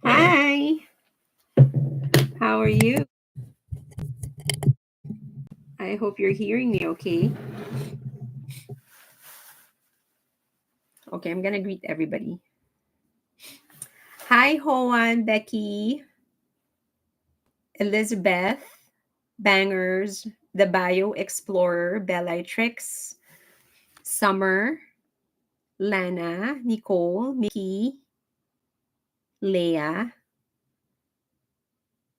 Hi, how are you? I hope you're hearing me okay. Okay, I'm gonna greet everybody. Hi, Hoan, Becky, Elizabeth, Bangers, The Bio Explorer, Bellatrix, Summer, Lana, Nicole, Mickey, Leah,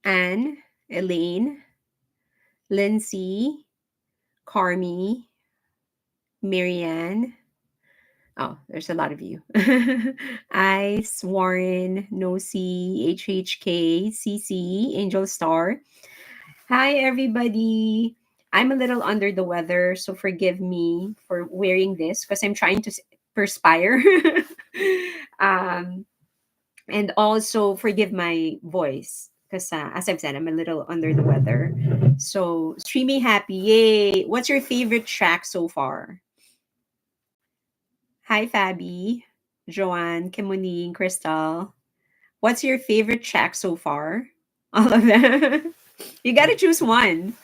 Anne, Elaine, Lindsay, Carmi, Marianne. Oh, there's a lot of you. Ice, Warren, Nosy, HHK, CC, Angel Star. Hi, everybody. I'm a little under the weather, so forgive me for wearing this because I'm trying to perspire. um, and also forgive my voice because, as I've said, I'm a little under the weather. So, streaming happy. Yay. What's your favorite track so far? Hi, Fabi, Joanne, Kimuning, Crystal. What's your favorite track so far? All of them. You got to choose one.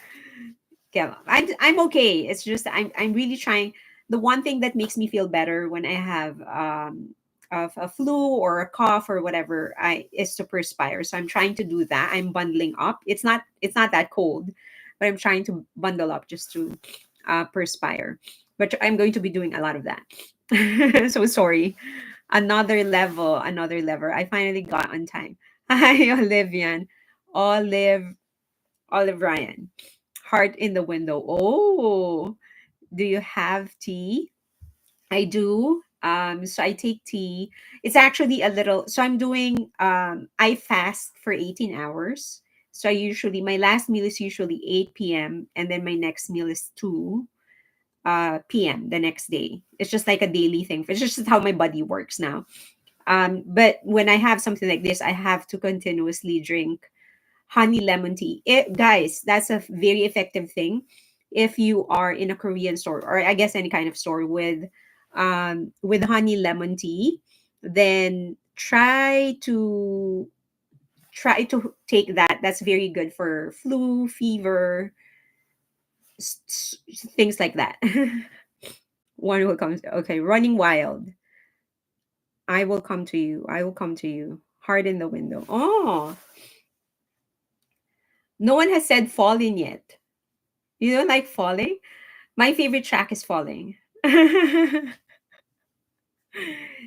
Yeah, I'm okay. It's just I'm really trying. The one thing that makes me feel better when I have a flu or a cough or whatever, I is to perspire. So I'm trying to do that. I'm bundling up. It's not that cold, but I'm trying to bundle up just to perspire. But I'm going to be doing a lot of that. So sorry. Another level. I finally got on time. Hi, Olivian. Olive, Olive Ryan. Heart in the window. Oh, do you have tea? I do. So I take tea. It's actually a little. So I'm doing. I fast for 18 hours. So I usually my last meal is usually 8 p.m. and then my next meal is 2 p.m. the next day. It's just like a daily thing. It's just how my body works now. But when I have something like this, I have to continuously drink honey lemon tea. Guys, that's a very effective thing. If you are in a Korean store or I guess any kind of store with honey lemon tea, then try to take that. That's very good for flu, fever, things like that. One will come. Okay, running wild. I will come to you. I will come to you. Heart in the window. Oh, no one has said falling yet. You don't like falling? My favorite track is falling.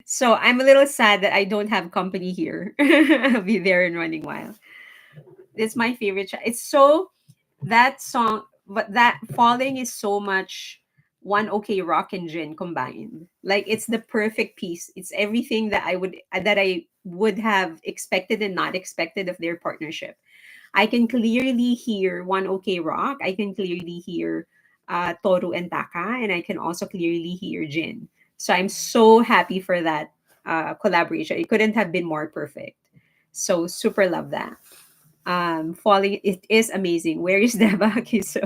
So I'm a little sad that I don't have company here. I'll be there in running wild. It's my favorite track. It's so that song, but that falling is so much one okay rock and gin combined. Like it's the perfect piece. It's everything that I would have expected and not expected of their partnership. I can clearly hear one okay rock. I can clearly hear Toru and Taka, and I can also clearly hear Jin. So I'm so happy for that collaboration. It couldn't have been more perfect. So super love that. Falling, it is amazing. Where is Devak? So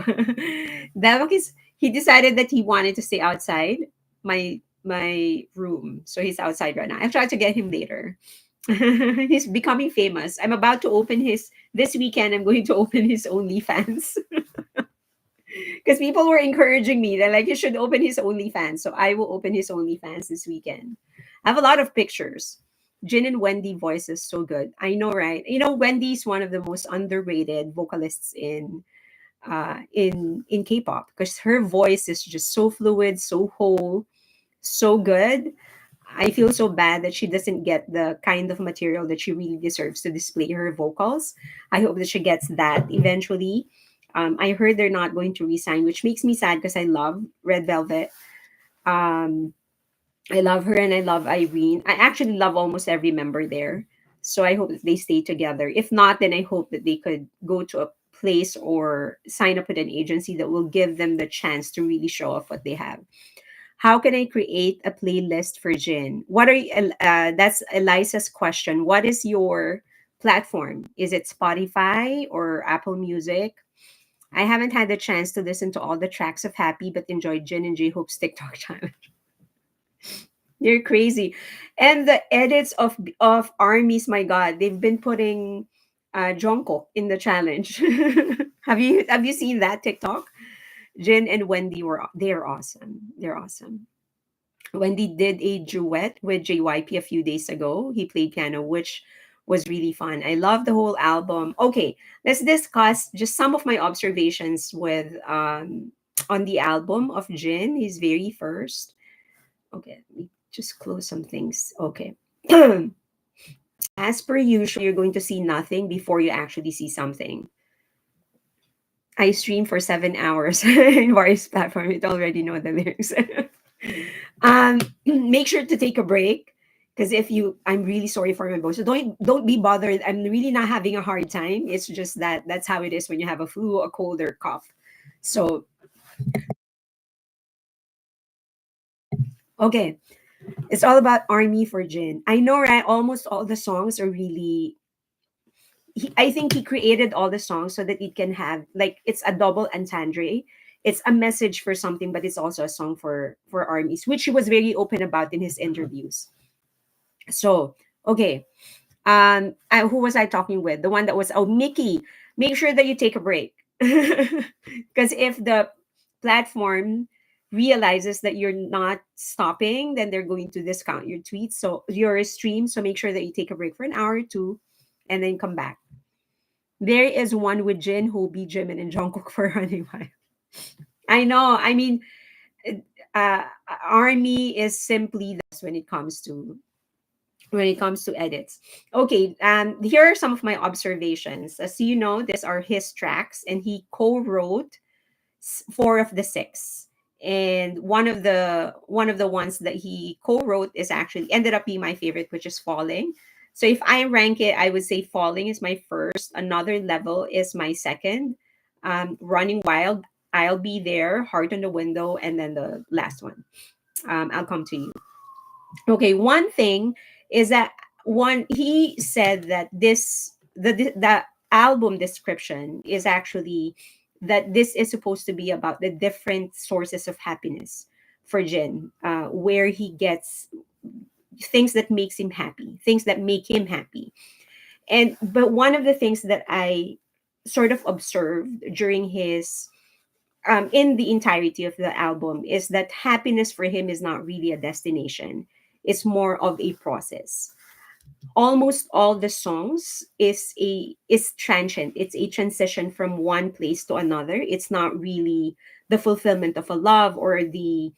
Devak is he decided that he wanted to stay outside my room, so he's outside right now. I'll try to get him later. He's becoming famous. I'm about to open his this weekend. I'm going to open his OnlyFans because people were encouraging me. They're like, you should open his OnlyFans. So I will open his OnlyFans this weekend. I have a lot of pictures. Jin and Wendy voice is so good. I know, right? You know, Wendy's one of the most underrated vocalists in K-pop because her voice is just so fluid, so whole, so good. I feel so bad that she doesn't get the kind of material that she really deserves to display her vocals. I hope that she gets that eventually. I heard they're not going to resign, which makes me sad because I love Red Velvet. Um, I love her and I love Irene. I actually love almost every member there. So I hope that they stay together. If not, then I hope that they could go to a place or sign up with an agency that will give them the chance to really show off what they have. How can I create a playlist for Jin? What are you, that's Eliza's question. What is your platform? Is it Spotify or Apple Music? I haven't had the chance to listen to all the tracks of Happy, but enjoyed Jin and J Hope's TikTok channel. They're crazy. And the edits of armies, my god, they've been putting Jungkook in the challenge. Have you seen that TikTok? Jin and Wendy they're awesome. They're awesome. Wendy did a duet with JYP a few days ago. He played piano, which was really fun. I love the whole album. Okay, let's discuss just some of my observations with on the album of Jin, his very first. Okay, let me just close some things. Okay. As per usual, you're going to see nothing before you actually see something. I stream for 7 hours in various platforms. You already know the lyrics. Make sure to take a break because if you, I'm really sorry for my voice. So don't be bothered. I'm really not having a hard time. It's just that that's how it is when you have a flu, a cold, or cough. So okay, it's all about Army for Jin. I know, right? Almost all the songs are really I think he created all the songs so that it can have like it's a double entendre. It's a message for something, but it's also a song for armies, which he was very open about in his interviews. So okay, who was I talking with? The one that was Mickey. Make sure that you take a break because if the platform realizes that you're not stopping, then they're going to discount your tweets, so your stream. So make sure that you take a break for an hour or two, and then come back. There is one with Jin, Hobie, Jimin, and Jungkook for running wild. I know. I mean, Army is simply the best when it comes to edits. Okay, here are some of my observations. As you know, these are his tracks, and he co-wrote four of the six. And one of the ones that he co-wrote is actually ended up being my favorite, which is Falling. So if I rank it, I would say Falling is my first. Another Level is my second. Running Wild, I'll Be There, Heart on the Window, and then the last one. I'll come to you. Okay, one thing is that one he said that the album description is actually that this is supposed to be about the different sources of happiness for Jin, where he gets things that makes him happy, things that make him happy. And but one of the things that I sort of observed during his in the entirety of the album is that happiness for him is not really a destination, it's more of a process. Almost all the songs is transient, it's a transition from one place to another. It's not really the fulfillment of a love or the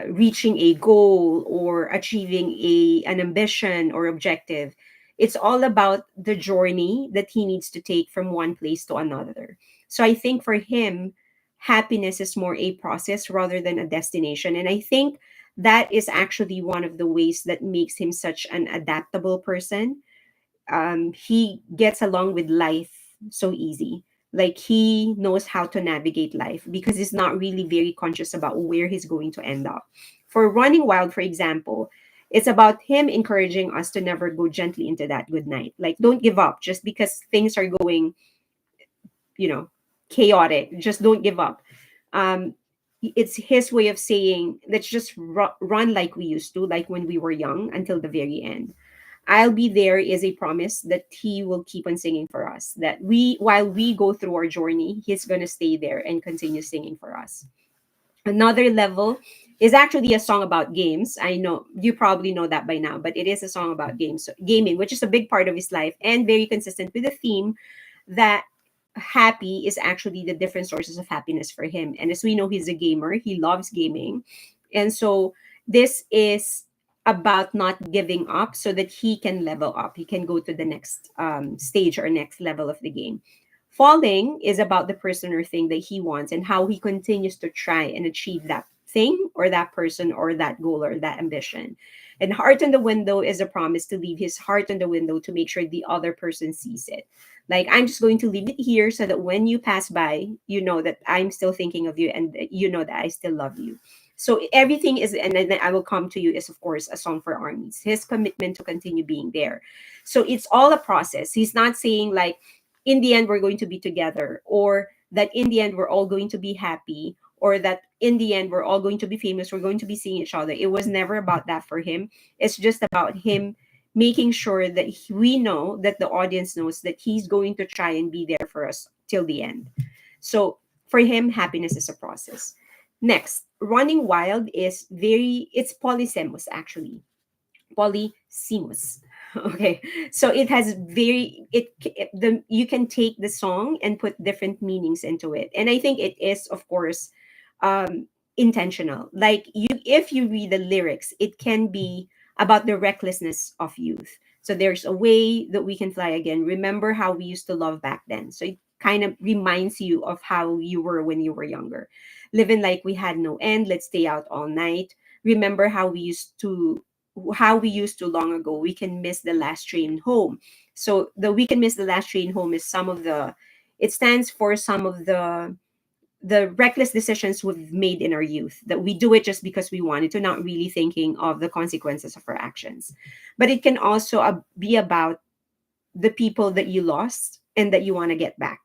reaching a goal or achieving an ambition or objective. It's all about the journey that he needs to take from one place to another. So I think for him, happiness is more a process rather than a destination. And I think that is actually one of the ways that makes him such an adaptable person. He gets along with life so easy. Like he knows how to navigate life because he's not really very conscious about where he's going to end up. For Running Wild, for example, it's about him encouraging us to never go gently into that good night. Like, don't give up just because things are going, you know, chaotic. Just don't give up. Um, it's his way of saying, let's just run like we used to, like when we were young until the very end. I'll Be There is a promise that he will keep on singing for us. That while we go through our journey, he's going to stay there and continue singing for us. Another Level is actually a song about games. I know you probably know that by now, but it is a song about games, gaming, which is a big part of his life and very consistent with the theme that happy is actually the different sources of happiness for him. And as we know, he's a gamer, he loves gaming. And so this is about not giving up so that he can level up. He can go to the next stage or next level of the game. Falling is about the person or thing that he wants and how he continues to try and achieve that thing or that person or that goal or that ambition. And Heart on the Window is a promise to leave his heart on the window to make sure the other person sees it. Like, I'm just going to leave it here so that when you pass by, you know that I'm still thinking of you and that you know that I still love you. So everything is, and then I Will Come to You is, of course, a song for armies, his commitment to continue being there. So it's all a process. He's not saying, like, in the end, we're going to be together, or that in the end, we're all going to be happy, or that in the end we're all going to be famous, we're going to be seeing each other. It was never about that for him. It's just about him making sure that we know, that the audience knows, that he's going to try and be there for us till the end. So for him, happiness is a process. Next, running wild is it's polysemous actually. Polysemous. Okay, so it has the you can take the song and put different meanings into it, and I think it is, of course, intentional. Like, if you read the lyrics, it can be about the recklessness of youth. So there's a way that we can fly again. Remember how we used to love back then. So it kind of reminds you of how you were when you were younger, living like we had no end. Let's stay out all night. Remember how we used to long ago. We can miss the last train home. So the we can miss the last train home is some of the it stands for some of the reckless decisions we've made in our youth, that we do it just because we wanted to, not really thinking of the consequences of our actions. But it can also be about the people that you lost and that you want to get back,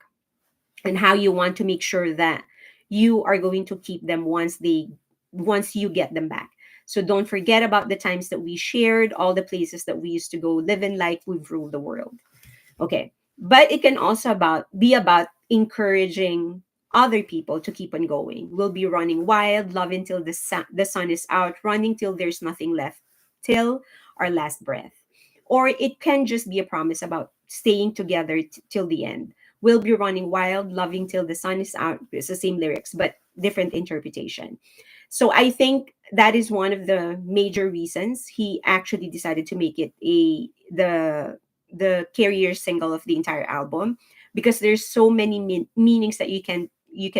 and how you want to make sure that you are going to keep them once you get them back. So don't forget about the times that we shared, all the places that we used to go, living like we've ruled the world. Okay. But it can also be about encouraging other people to keep on going. We'll be running wild, loving till the sun is out, running till there's nothing left, till our last breath. Or it can just be a promise about staying together till the end. We'll be running wild, loving till the sun is out. It's the same lyrics, but different interpretation. So I think that is one of the major reasons he actually decided to make it the carrier single of the entire album, because there's so many meanings that you can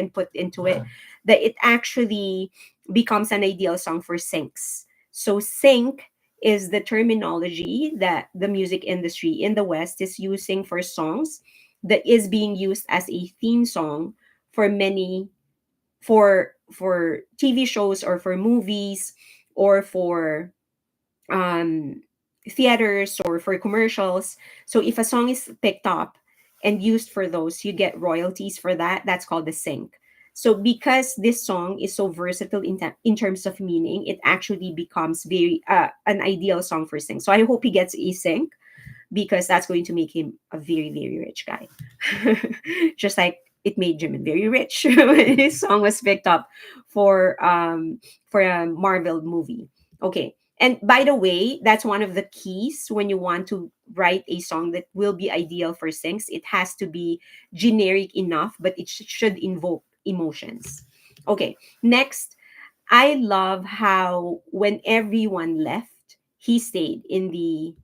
put into it, that it actually becomes an ideal song for syncs. So sync is the terminology that the music industry in the West is using for songs, that is being used as a theme song for many, for TV shows, or for movies, or for um, theaters, or for commercials. So if a song is picked up and used for those, you get royalties for that. That's called the sync. So because this song is so versatile in terms of meaning, it actually becomes very an ideal song for sync. So I hope he gets a sync, because that's going to make him a very, very rich guy. Just like it made Jim very rich when his song was picked up for a Marvel movie. Okay. And by the way, that's one of the keys when you want to write a song that will be ideal for syncs. It has to be generic enough, but it should invoke emotions. Okay. Next, I love how when everyone left, he stayed in the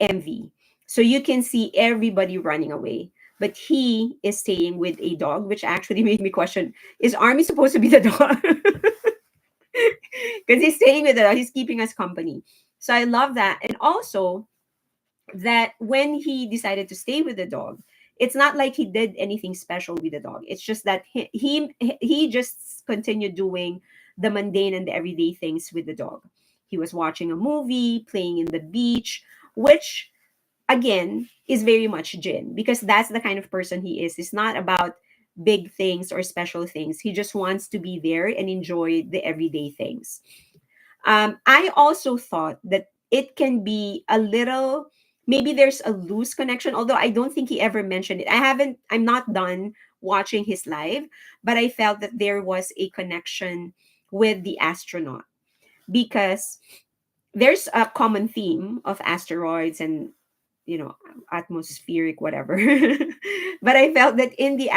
MV. So you can see everybody running away, but he is staying with a dog, which actually made me question, is Army supposed to be the dog? Because he's staying with the dog, he's keeping us company. So I love that. And also, that when he decided to stay with the dog, it's not like he did anything special with the dog. It's just that he just continued doing the mundane and the everyday things with the dog. He was watching a movie, playing in the beach, which again is very much Jin, because that's the kind of person he is. It's not about big things or special things. He just wants to be there and enjoy the everyday things. I also thought that it can be a little, maybe there's a loose connection, although I don't think he ever mentioned it. I'm not done watching his live, but I felt that there was a connection with the astronaut, because there's a common theme of asteroids and, atmospheric whatever. But I felt that in the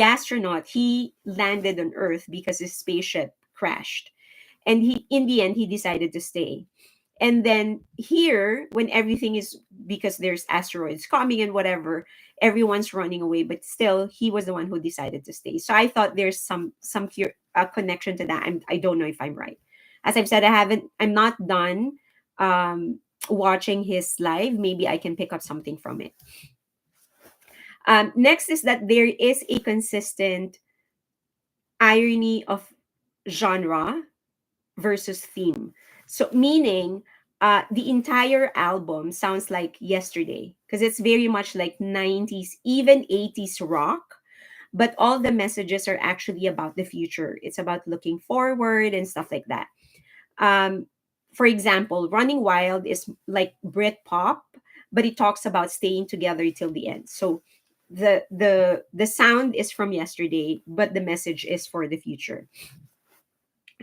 astronaut, he landed on Earth because his spaceship crashed, and he in the end he decided to stay. And then here, when everything is, because there's asteroids coming and whatever, everyone's running away, but still he was the one who decided to stay. So I thought there's a connection to that. I don't know if I'm right. As I've said, I'm not done watching his live. Maybe I can pick up something from it. Next is that there is a consistent irony of genre versus theme. So, meaning, the entire album sounds like yesterday, because it's very much like 90s, even 80s rock, but all the messages are actually about the future. It's about looking forward and stuff like that. um, for example, Running Wild is like Brit pop, but it talks about staying together till the end. So the sound is from yesterday, but the message is for the future.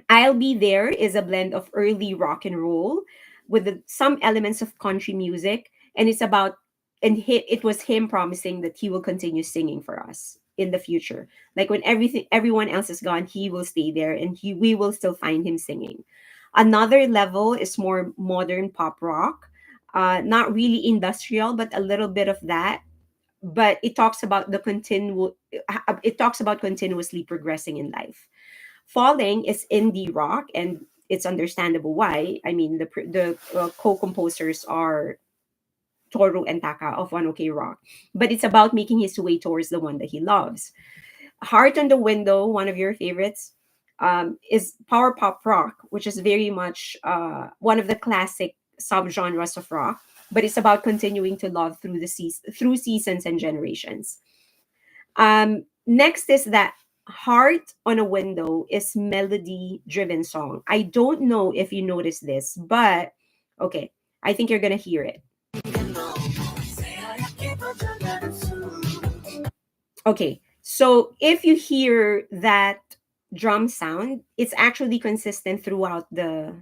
I'll Be There is a blend of early rock and roll with some elements of country music, and it's about it was him promising that he will continue singing for us in the future. Like when everyone else is gone, he will stay there, and we will still find him singing. Another level is more modern pop rock, not really industrial, but a little bit of that. But it talks about continuously progressing in life. Falling is indie rock, and it's understandable why. I mean, the co-composers are Toru and Taka of One OK Rock, but it's about making his way towards the one that he loves. Heart on the Window, one of your favorites, is power pop rock, which is very much one of the classic subgenres of rock. But it's about continuing to love through seasons and generations. Next is that Heart on a Window is melody driven song. I don't know if you noticed this, but okay, I think you're gonna hear it. Okay, so if you hear that drum sound, it's actually consistent throughout the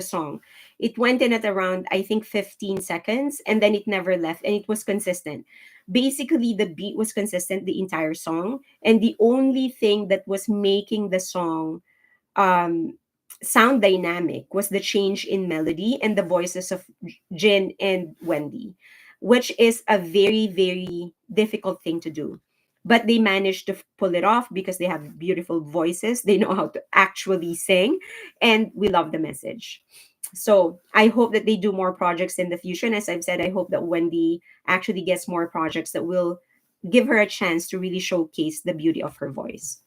song. It went in at around, I think, 15 seconds, and then it never left, and it was consistent. Basically, the beat was consistent the entire song, and the only thing that was making the song um sound dynamic was the change in melody and the voices of Jin and Wendy, which is a very, very difficult thing to do. But they managed to pull it off because they have beautiful voices. They know how to actually sing, and we love the message. So I hope that they do more projects in the future. And as I've said, I hope that Wendy actually gets more projects that will give her a chance to really showcase the beauty of her voice.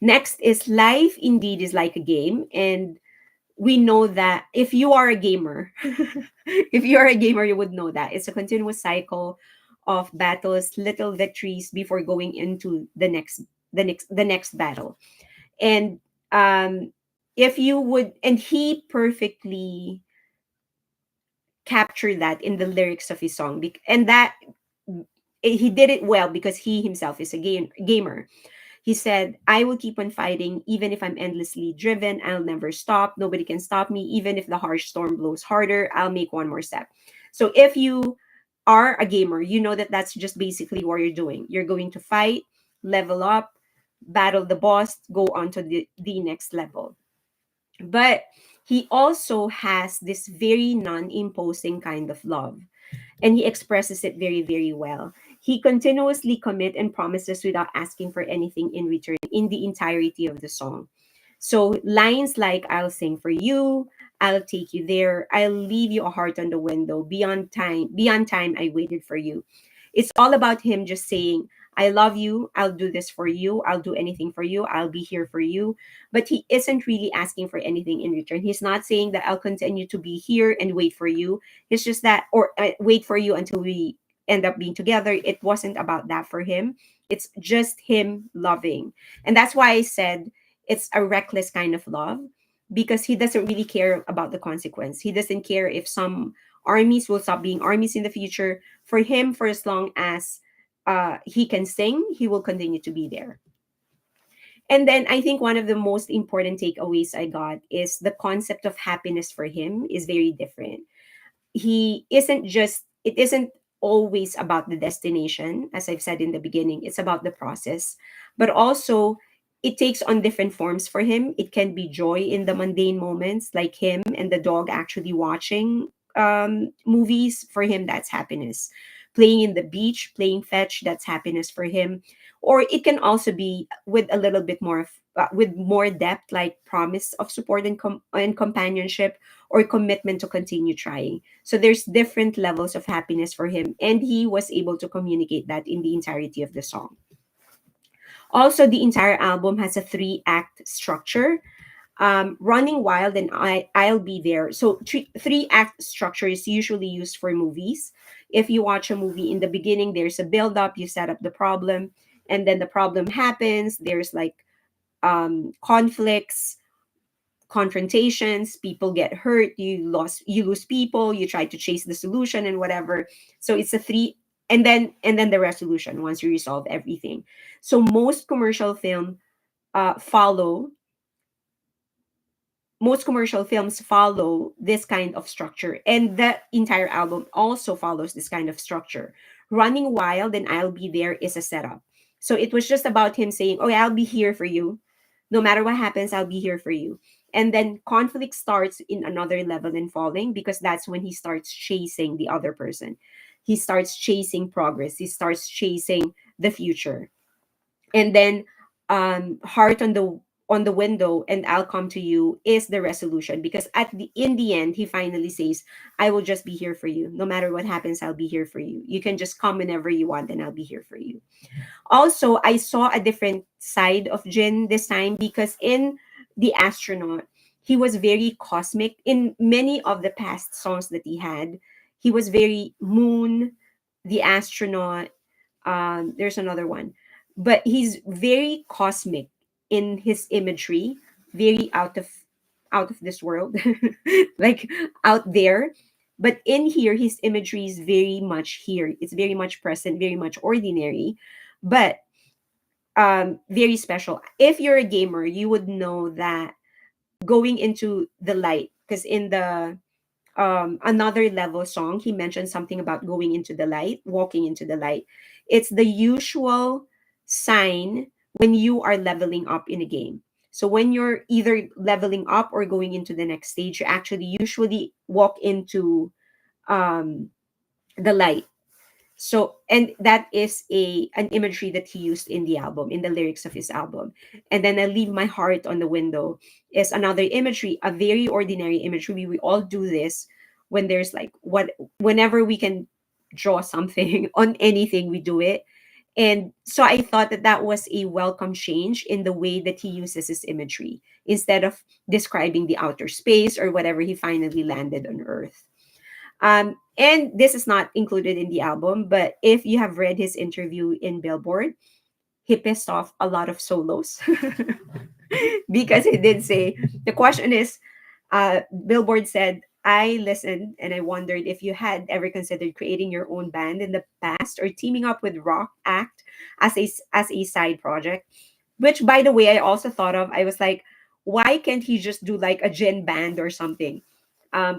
Next is Life Indeed is Like a Game. And we know that if you are a gamer, if you are a gamer, you would know that it's a continuous cycle of battles, little victories before going into the next battle. And if you would, and he perfectly captured that in the lyrics of his song, and that he did it well because he himself is a gamer. He said, I will keep on fighting even if I'm endlessly driven. I'll never stop. Nobody can stop me. Even if the harsh storm blows harder, I'll make one more step. So if you are a gamer, you know that that's just basically what you're doing. You're going to fight, level up, battle the boss, go on to the next level. But he also has this very non imposing kind of love, and he expresses it very, very well. He continuously commit and promises without asking for anything in return in the entirety of the song. So lines like "I'll sing for you," "I'll take you there," "I'll leave you a heart on the window," beyond time I waited for you." It's all about him just saying, "I love you. I'll do this for you. I'll do anything for you. I'll be here for you." But he isn't really asking for anything in return. He's not saying that I'll continue to be here and wait for you. It's just that, or wait for you until we end up being together. It wasn't about that for him. It's just him loving. And that's why I said it's a reckless kind of love, because he doesn't really care about the consequence. He doesn't care if some armies will stop being armies in the future. For him, for as long as he can sing, he will continue to be there. And then I think one of the most important takeaways I got is the concept of happiness for him is very different. It isn't always about the destination, as I've said in the beginning. It's about the process. But also, it takes on different forms for him. It can be joy in the mundane moments, like him and the dog actually watching movies. For him, that's happiness. Playing in the beach, playing fetch, that's happiness for him. Or it can also be with a little bit more with more depth, like promise of support and companionship, or commitment to continue trying. So there's different levels of happiness for him, and he was able to communicate that in the entirety of the song. Also, the entire album has a three-act structure. Running Wild and I'll Be There. So three-act structure is usually used for movies. If you watch a movie, in the beginning, there's a build-up, you set up the problem, and then the problem happens. There's like conflicts, confrontations, people get hurt, you lose people, you try to chase the solution and whatever. So it's a three, and then the resolution once you resolve everything. So follow most commercial films follow this kind of structure, and the entire album also follows this kind of structure. Running Wild and I'll Be There is a setup. So it was just about him saying, oh, I'll be here for you, no matter what happens, I'll be here for you. And then conflict starts in another level in Falling, because that's when he starts chasing the other person. He starts chasing progress, he starts chasing the future. And then Heart on the Window and I'll Come to You is the resolution, because in the end he finally says, I will just be here for you, no matter what happens, I'll be here for you, you can just come whenever you want and I'll be here for you. Also, I saw a different side of Jin this time, because in The Astronaut, he was very cosmic. In many of the past songs that he had, he was very moon, The Astronaut. There's another one, but he's very cosmic in his imagery, very out of this world, like out there. But in here, his imagery is very much here. It's very much present, very much ordinary, but very special. If you're a gamer, you would know that going into the light, because in the Another Level song, he mentioned something about going into the light, walking into the light. It's the usual sign when you are leveling up in a game. So when you're either leveling up or going into the next stage, you actually usually walk into um, the light. So, and that is a an imagery that he used in the album, in the lyrics of his album. And then I Leave My Heart on the Window is another imagery, a very ordinary imagery. We all do this when there's like whenever we can draw something on anything, we do it. And so I thought that that was a welcome change in the way that he uses his imagery, instead of describing the outer space or whatever, he finally landed on Earth. And this is not included in the album, but if you have read his interview in Billboard, he pissed off a lot of solos because he did say, the question is, Billboard said, I listened and I wondered if you had ever considered creating your own band in the past or teaming up with rock act as a side project. Which, by the way, I also thought of. I was like, why can't he just do like a Jin band or something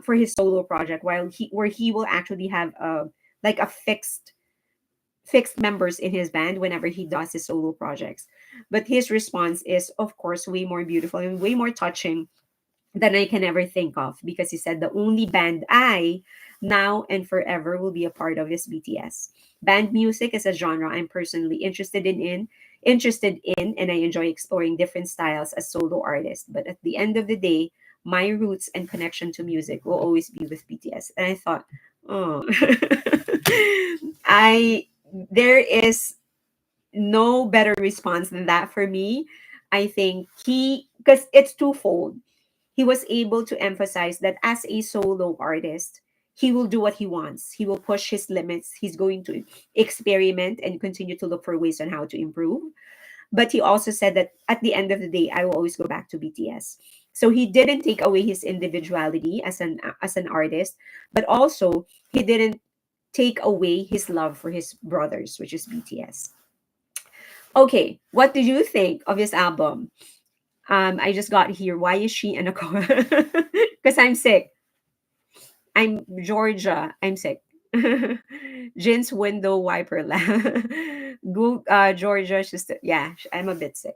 for his solo project, where he will actually have a fixed members in his band whenever he does his solo projects. But his response is, of course, way more beautiful and way more touching than I can ever think of, because he said the only band I now and forever will be a part of is BTS. Band music is a genre I'm personally interested in, and I enjoy exploring different styles as solo artist. But at the end of the day, my roots and connection to music will always be with BTS. And I thought, oh, I there is no better response than that for me. I think because it's twofold. He was able to emphasize that as a solo artist, he will do what he wants. He will push his limits. He's going to experiment and continue to look for ways on how to improve. But he also said that at the end of the day, I will always go back to BTS. So he didn't take away his individuality as an artist, but also he didn't take away his love for his brothers, which is BTS. Okay, what do you think of his album? I just got here. Why is she in a coma? Because I'm sick. I'm Georgia. I'm sick. Jin's window wiper lamp. Georgia. Yeah, I'm a bit sick.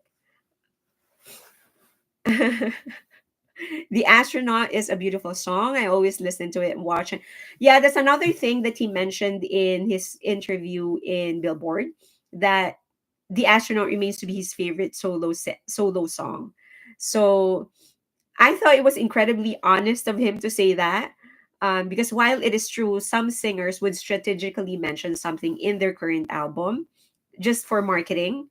The Astronaut is a beautiful song. I always listen to it and watch it. Yeah, that's another thing that he mentioned in his interview in Billboard, that The Astronaut remains to be his favorite solo song. So I thought it was incredibly honest of him to say that. Because while it is true, some singers would strategically mention something in their current album just for marketing.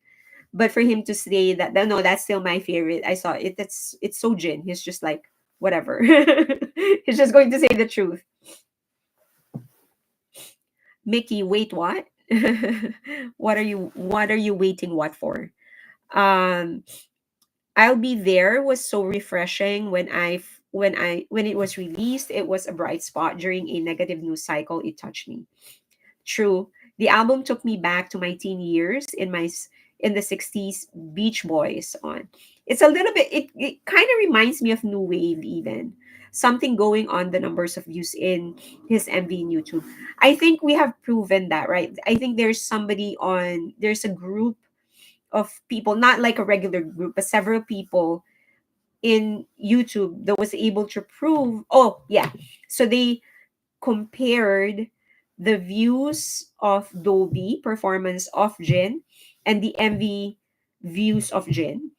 But for him to say that, no, that's still my favorite. I saw it. It's so Jin. He's just like, whatever. He's just going to say the truth. Mickey, wait, what? what are you waiting what for? Um I'll Be There was so refreshing when it was released. It was a bright spot during a negative news cycle. It touched me. True. The album took me back to my teen years in the 60s Beach Boys on. It's a little bit it kind of reminds me of new wave even. Something going on the numbers of views in his MV in YouTube. I think we have proven that, right? I think there's a group of people, not like a regular group, but several people in YouTube that was able to prove, oh yeah. So they compared the views of Dolby performance of Jin and the MV views of Jin.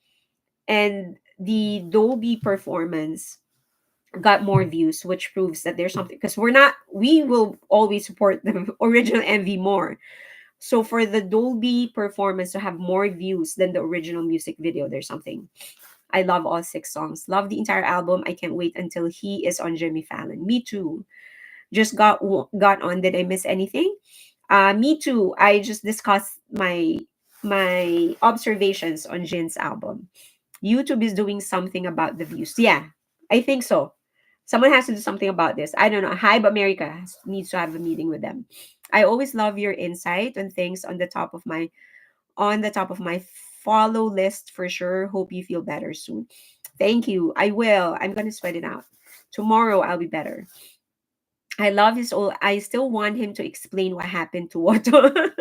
And the Dolby performance got more views, which proves that there's something, because we will always support the original MV more. So for the Dolby performance to have more views than the original music video, there's something. I love all 6 songs. Love the entire album. I can't wait until he is on Jimmy Fallon. Me too. Just got on. Did I miss anything? Me too. I just discussed my observations on Jin's album. YouTube is doing something about the views. Yeah, I think so. Someone has to do something about this. I don't know. Hybe America needs to have a meeting with them. I always love your insight on things on the top of my follow list for sure. Hope you feel better soon. Thank you. I will. I'm gonna sweat it out. Tomorrow I'll be better. I love his old. I still want him to explain what happened to Watto.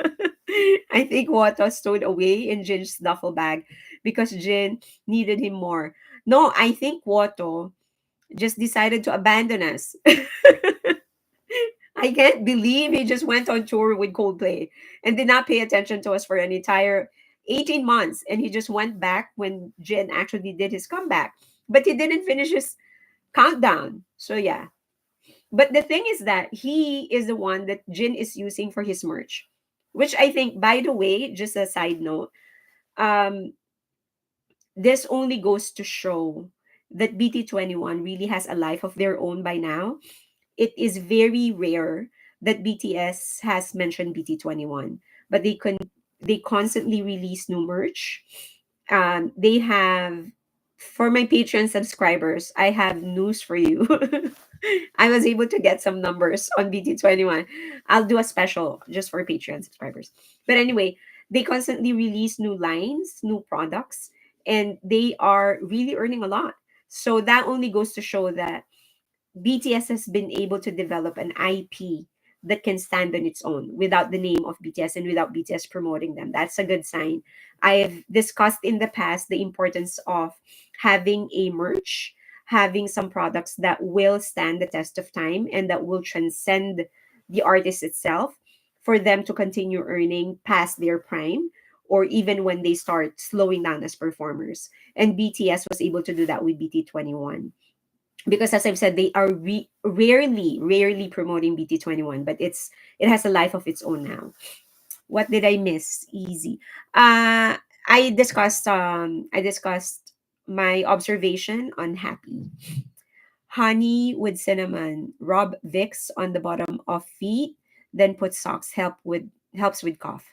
I think Watto stowed away in Jin's duffel bag because Jin needed him more. No, I think Watto just decided to abandon us. I can't believe he just went on tour with Coldplay and did not pay attention to us for an entire 18 months. And he just went back when Jin actually did his comeback. But he didn't finish his countdown. So, yeah. But the thing is that he is the one that Jin is using for his merch, which I think, by the way, just a side note, um, this only goes to show that BT21 really has a life of their own by now. It is very rare that BTS has mentioned BT21, but they constantly release new merch. They have, for my Patreon subscribers, I have news for you. I was able to get some numbers on BT21. I'll do a special just for Patreon subscribers. But anyway, they constantly release new lines, new products, and they are really earning a lot. So that only goes to show that BTS has been able to develop an IP that can stand on its own without the name of BTS and without BTS promoting them. That's a good sign. I've discussed in the past the importance of having a merch, having some products that will stand the test of time and that will transcend the artist itself for them to continue earning past their prime or even when they start slowing down as performers. And BTS was able to do that with BT21 because, as I've said, they are rarely promoting BT21, but it has a life of its own now. What did I miss? Easy. I discussed my observation on Happy. Honey with cinnamon. Rub Vicks on the bottom of feet, then put socks. Helps with cough.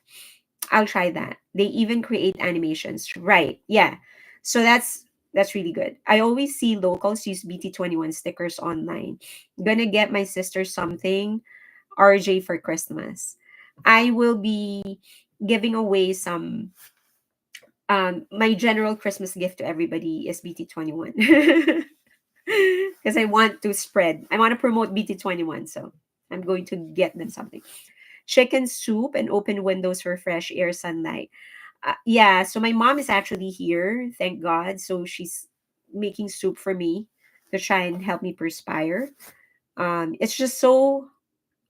I'll try that. They even create animations. Right. Yeah. So that's really good. I always see locals use BT21 stickers online. Gonna get my sister something RJ for Christmas. I will be giving away some my general Christmas gift to everybody is BT21. Because I want to spread. I want to promote BT21, so I'm going to get them something. Chicken soup and open windows for fresh air sunlight. Yeah, so my mom is actually here, thank God. So she's making soup for me to try and help me perspire. It's just so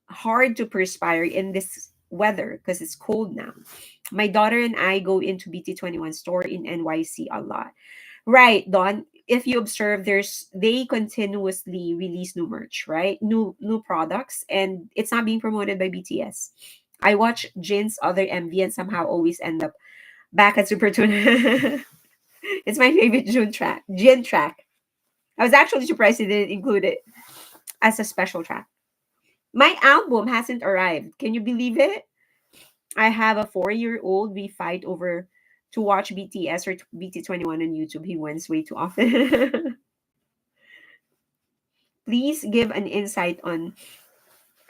hard to perspire in this weather because it's cold now. My daughter and I go into BT21 store in NYC a lot. Right, Don. If you observe, they continuously release new merch, right? New products, and it's not being promoted by BTS. I watch Jin's other MV and somehow always end up back at Super Tuna. It's my favorite Jin track. I was actually surprised they didn't include it as a special track. My album hasn't arrived. Can you believe it? I have a 4-year-old. We fight over to watch BTS or BT21 on YouTube. He wins way too often. Please give an insight on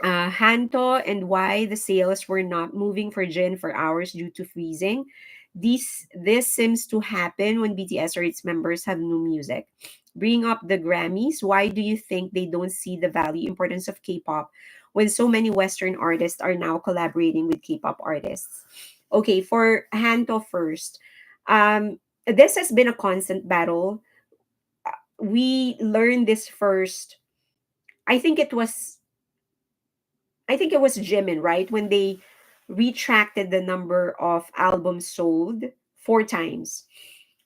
Hanto and why the sales were not moving for Jin for hours due to freezing. This seems to happen when BTS or its members have new music. Bring up the Grammys. Why do you think they don't see the value importance of K-pop when so many Western artists are now collaborating with K-pop artists? Okay, for Hanto first. This has been a constant battle. We learned this first. I think it was I think it was Jimin, right? When they retracted the number of albums sold 4 times.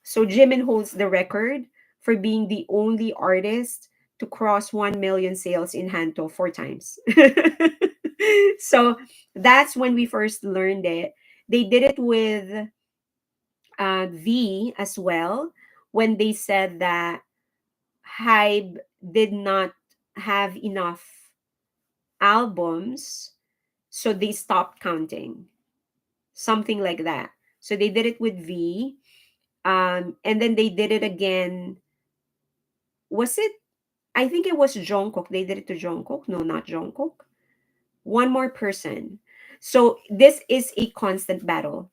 So Jimin holds the record for being the only artist to cross 1 million sales in Hanto 4 times. So that's when we first learned it. They did it with V as well when they said that Hybe did not have enough albums, so they stopped counting, something like that. So they did it with V, and then they did it again. Was it? I think it was Jungkook. They did it to Jungkook. No, not Jungkook. One more person. So this is a constant battle,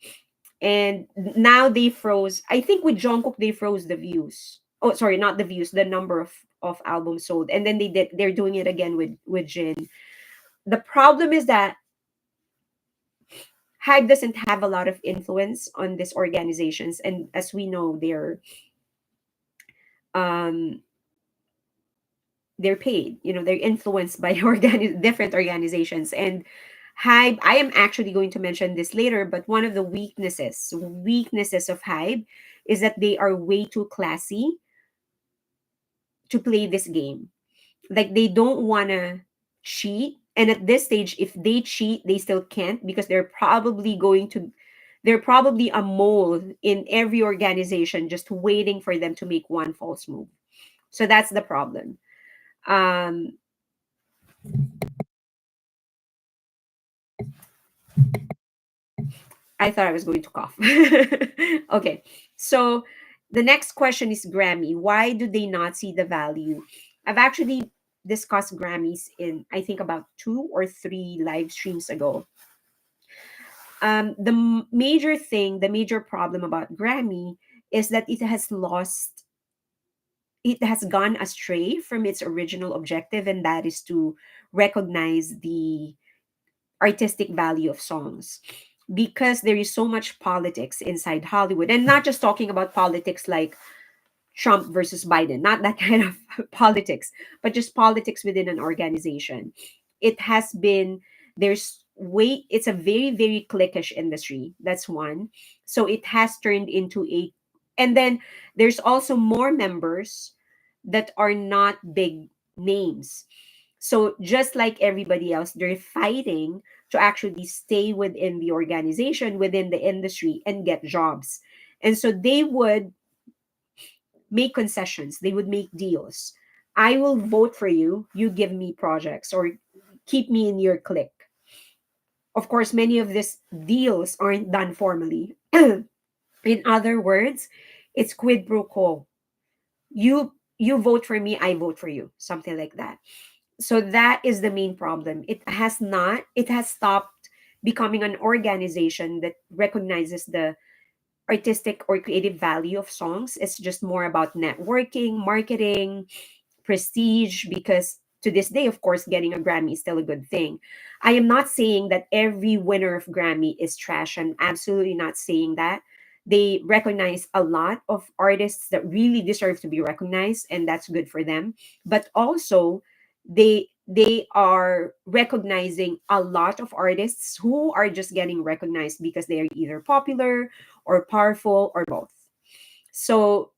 and now they froze. I think with Jungkook they froze the views. Oh, sorry, not the views. The number of albums sold, and then they're doing it again with Jin. The problem is that Hype doesn't have a lot of influence on these organizations, and as we know, um, they're paid. You know, they're influenced by different organizations. And Hype, I am actually going to mention this later, but one of the weaknesses of Hype is that they are way too classy to play this game. Like they don't want to cheat, and at this stage if they cheat they still can't because they're probably a mole in every organization just waiting for them to make one false move. So that's the problem. um I thought I was going to cough. Okay, so the next question is Grammy. Why do they not see the value? I've actually discussed Grammys in I think about 2 or 3 live streams ago. The major problem about Grammy is that it has gone astray from its original objective, and that is to recognize the artistic value of songs. Because there is so much politics inside Hollywood, and not just talking about politics like Trump versus Biden, not that kind of politics, but just politics within an organization. It has been, it's a very, very cliquish industry. That's one. So it has turned into and then there's also more members that are not big names. So just like everybody else, they're fighting to actually stay within the organization, within the industry, and get jobs. And so they would make concessions, they would make deals. I will vote for you, you give me projects or keep me in your clique. Of course, many of these deals aren't done formally. In other words, it's quid pro quo. You vote for me, I vote for you, something like that. So that is the main problem. It has stopped becoming an organization that recognizes the artistic or creative value of songs. It's just more about networking, marketing, prestige, because to this day, of course, getting a Grammy is still a good thing. I am not saying that every winner of Grammy is trash. I'm absolutely not saying that. They recognize a lot of artists that really deserve to be recognized, and that's good for them. But also, they are recognizing a lot of artists who are just getting recognized because they are either popular or powerful or both. So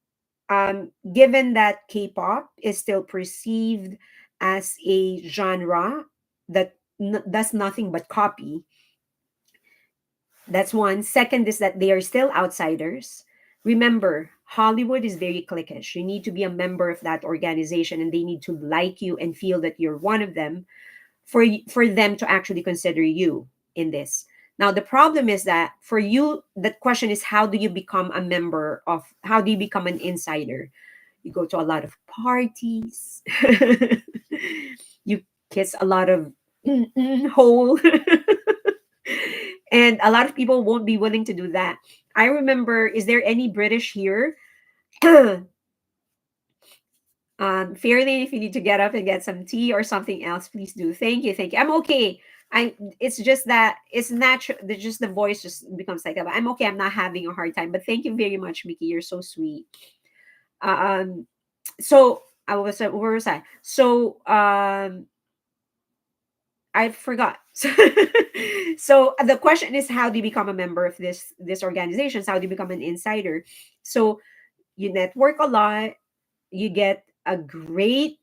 given that K-pop is still perceived as a genre that does nothing but copy, that's one. Second is that they are still outsiders. Remember, Hollywood is very cliquish. You need to be a member of that organization, and they need to like you and feel that you're one of them for them to actually consider you in this. Now the problem is that for you, the question is, how do you become a member of, how do you become an insider? You go to a lot of parties. You kiss a lot of hole. And a lot of people won't be willing to do that. I remember, is there any British here? Fairly, if you need to get up and get some tea or something else, please do. Thank you, thank you. I'm okay. I It's just that it's natural. Just the voice just becomes like that. But I'm okay. I'm not having a hard time. But thank you very much, Mickey. You're so sweet. Um, so I was where was I? So I forgot. So the question is, how do you become a member of this organization? How do you become an insider? So you network a lot, you get a great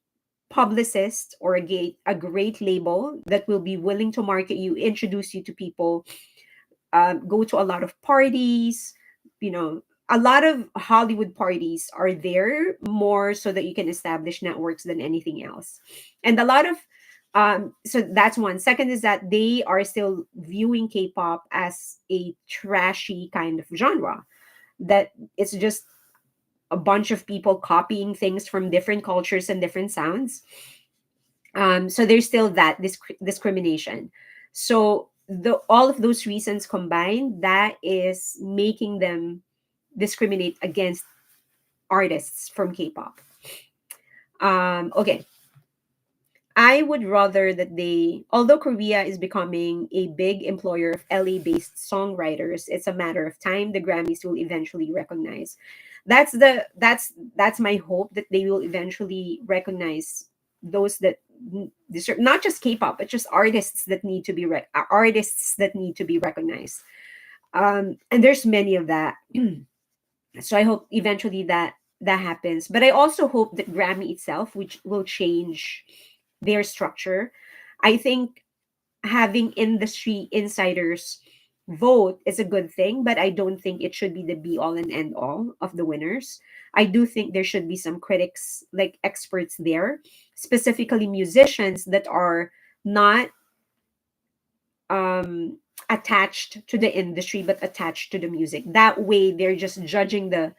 publicist or a great label that will be willing to market you, introduce you to people, go to a lot of parties. You know, a lot of Hollywood parties are there more so that you can establish networks than anything else. And a lot of so that's one. Second is that they are still viewing K-pop as a trashy kind of genre, that it's just a bunch of people copying things from different cultures and different sounds. So there's still that discrimination. So the all of those reasons combined, that is making them discriminate against artists from K-pop. Okay, I would rather that they, although Korea is becoming a big employer of LA-based songwriters, it's a matter of time. The Grammys will eventually recognize. That's my hope, that they will eventually recognize those that deserve, not just K-pop, but just artists that need to be recognized. And there's many of that. So I hope eventually that happens. But I also hope that Grammy itself, which will change their structure. I think having industry insiders vote is a good thing, but I don't think it should be the be all and end all of the winners. I do think there should be some critics, like experts there, specifically musicians that are not um attached to the industry but attached to the music. That way they're just judging the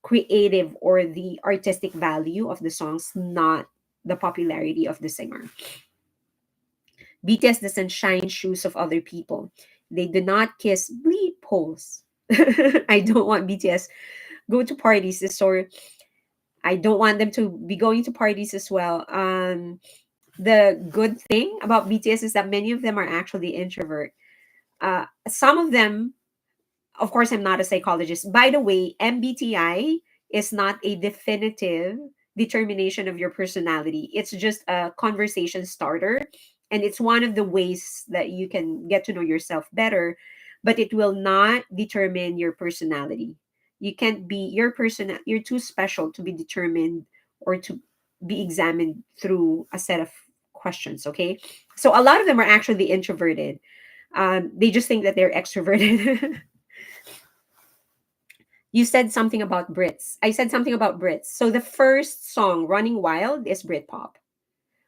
creative or the artistic value of the songs, not the popularity of the singer. BTS doesn't shine shoes of other people. They do not kiss bleep holes. I don't want BTS go to parties, or I don't want them to be going to parties as well. The good thing about BTS is that many of them are actually introvert. Some of them, of course, I'm not a psychologist. By the way, MBTI is not a definitive determination of your personality. It's just a conversation starter. And it's one of the ways that you can get to know yourself better, but it will not determine your personality. You can't be your person, you're too special to be determined or to be examined through a set of questions. Okay. So a lot of them are actually introverted. They just think that they're extroverted. You said something about Brits. I said something about Brits. So the first song, Running Wild, is Britpop.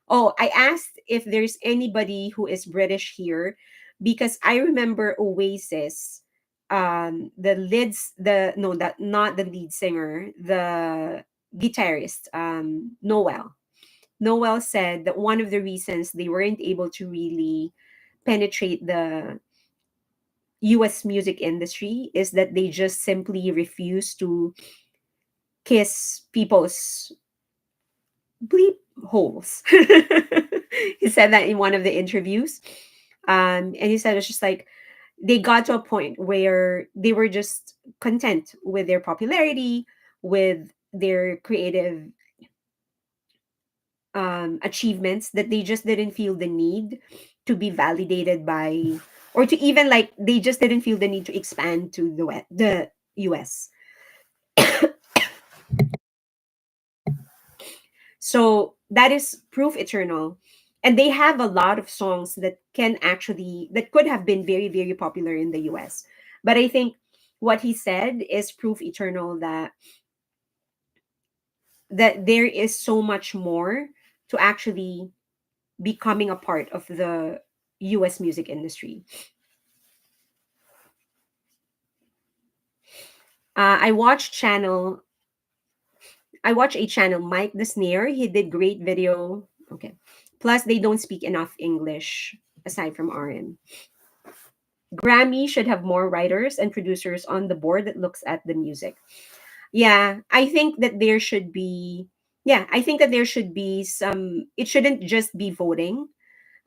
Oh, I asked if there's anybody who is British here because I remember Oasis. The leads, the no, that not the lead singer, the guitarist, Noel. Noel said that one of the reasons they weren't able to really penetrate the US music industry is that they just simply refuse to kiss people's bleep holes. He said that in one of the interviews. And he said it's just like they got to a point where they were just content with their popularity, with their creative achievements, that they just didn't feel the need to be validated by, or to even like, they just didn't feel the need to expand to the US. So that is proof eternal. And they have a lot of songs that can actually, that could have been very, very popular in the US. But I think what he said is proof eternal that there is so much more to actually becoming a part of the US music industry. I watched channel. I watch a channel, Mike the Snare. He did great video. Okay. Plus, they don't speak enough English aside from RM. Grammy should have more writers and producers on the board that looks at the music. Yeah, I think that there should be. Yeah, I think that there should be some. It shouldn't just be voting.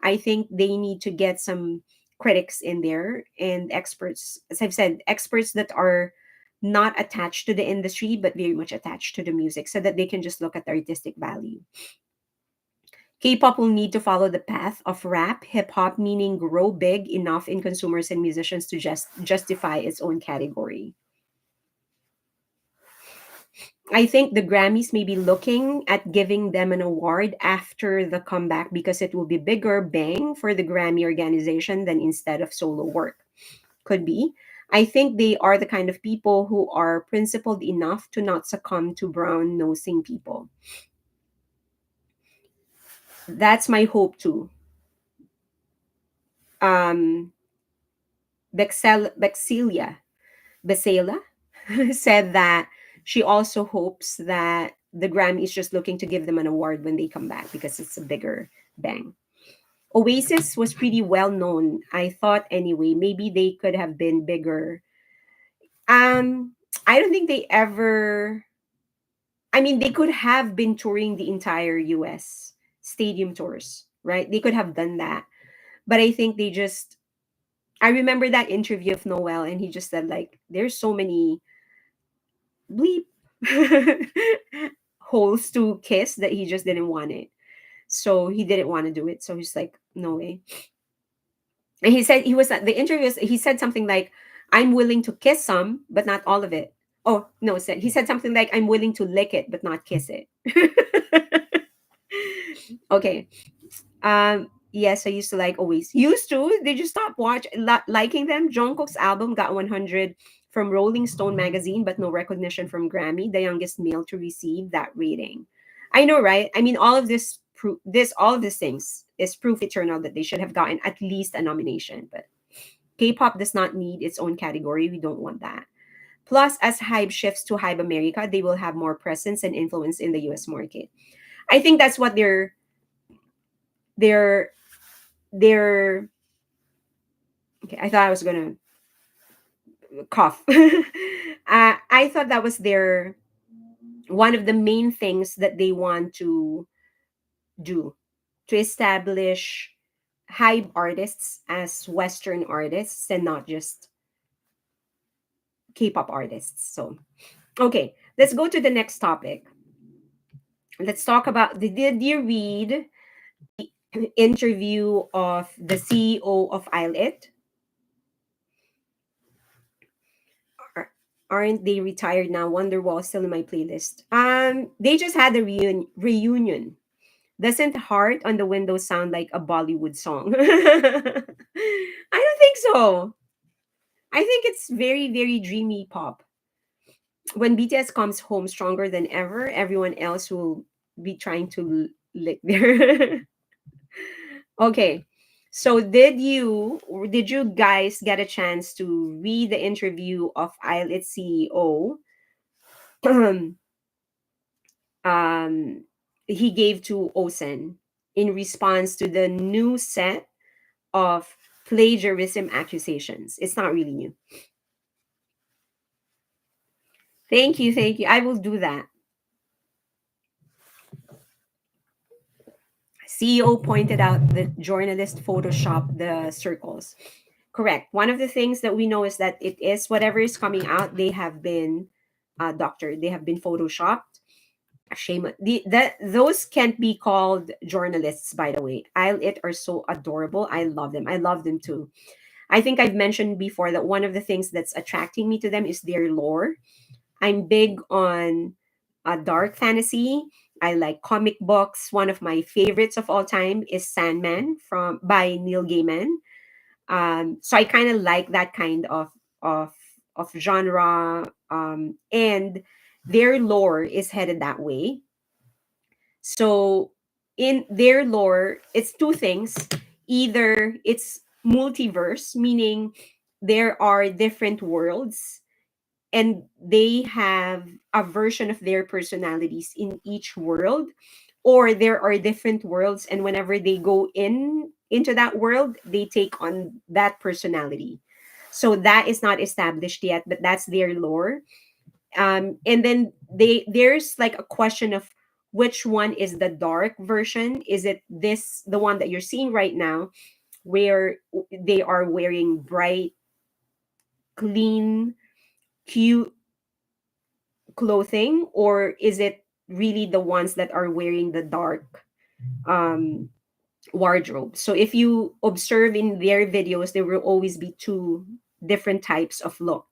I think they need to get some critics in there and experts. As I've said, experts that are not attached to the industry but very much attached to the music so that they can just look at the artistic value. K-pop will need to follow the path of rap, hip hop, meaning grow big enough in consumers and musicians to just justify its own category. I think the Grammys may be looking at giving them an award after the comeback because it will be bigger bang for the Grammy organization than instead of solo work. Could be. I think they are the kind of people who are principled enough to not succumb to brown nosing people. That's my hope too. Um, Bexilia said that she also hopes that the Grammy is just looking to give them an award when they come back because it's a bigger bang. Oasis was pretty well known. I thought anyway, maybe they could have been bigger. I don't think they ever. I mean, they could have been touring the entire US stadium tours, right? They could have done that. But I think they just I remember that interview of Noel and he just said like there's so many bleep holes to kiss that he just didn't want it. So he didn't want to do it. So he's like, no way. And he said he was at the interviews, he said something like, I'm willing to kiss some, but not all of it. Oh, no, he said something like, I'm willing to lick it, but not kiss it. Okay. Yes, I used to like always. Used to? Did you stop liking them? Jungkook's album got 100 from Rolling Stone magazine, but no recognition from Grammy, the youngest male to receive that rating. I know, right? I mean, all of all of these things is proof eternal that they should have gotten at least a nomination. But K-pop does not need its own category. We don't want that. Plus, as Hybe shifts to Hybe America, they will have more presence and influence in the US market. I think that's what they're okay. I thought I was gonna cough. I thought that was their one of the main things that they want to do to establish hype artists as Western artists and not just K-pop artists. So, okay, let's go to the next topic. Let's talk about did you read the interview of the CEO of ILIT? Aren't they retired now? Wonderwall still in my playlist. They just had a reunion. Doesn't Heart on the Window sound like a Bollywood song? I don't think so. I think it's very, very dreamy pop. When BTS comes home stronger than ever, everyone else will be trying to lick their. Okay. So did you guys get a chance to read the interview of IELTS CEO um he gave to Osen in response to the new set of plagiarism accusations? It's not really new. Thank you, thank you. I will do that. CEO pointed out that journalist photoshopped the circles. Correct. One of the things that we know is that it is whatever is coming out, they have been doctored, they have been photoshopped. Shame. Those can't be called journalists, by the way. It are so adorable. I love them. I love them too. I think I've mentioned before that one of the things that's attracting me to them is their lore. I'm big on dark fantasy. I like comic books. One of my favorites of all time is Sandman from by Neil Gaiman. So I kind of like that kind of of genre, and their lore is headed that way. So in their lore, it's two things. Either it's multiverse, meaning there are different worlds and they have a version of their personalities in each world, or there are different worlds, and whenever they go into that world, they take on that personality. So that is not established yet, but that's their lore. And then there's like a question of which one is the dark version. Is it this, the one that you're seeing right now, where they are wearing bright, clean, cute clothing, or is it really the ones that are wearing the dark um wardrobe? So if you observe in their videos, there will always be two different types of look.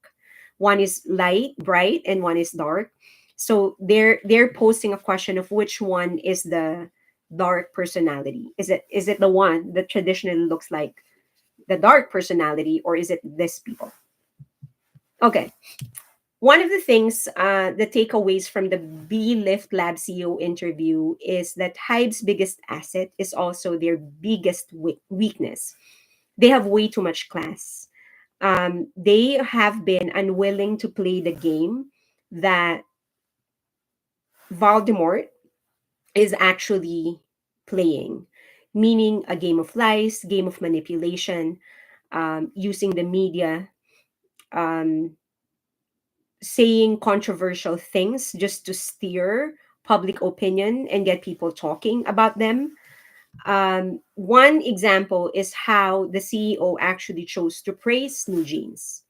One is light, bright, and one is dark. So they're posing a question of which one is the dark personality. Is it the one that traditionally looks like the dark personality, or is it this people? Okay. One of the things, the takeaways from the BeLift Lab CEO interview is that Hybe's biggest asset is also their biggest weakness. They have way too much class. They have been unwilling to play the game that Valdemort is actually playing, meaning a game of lies, game of manipulation, using the media, um, saying controversial things just to steer public opinion and get people talking about them. One example is how the CEO actually chose to praise New Jeans,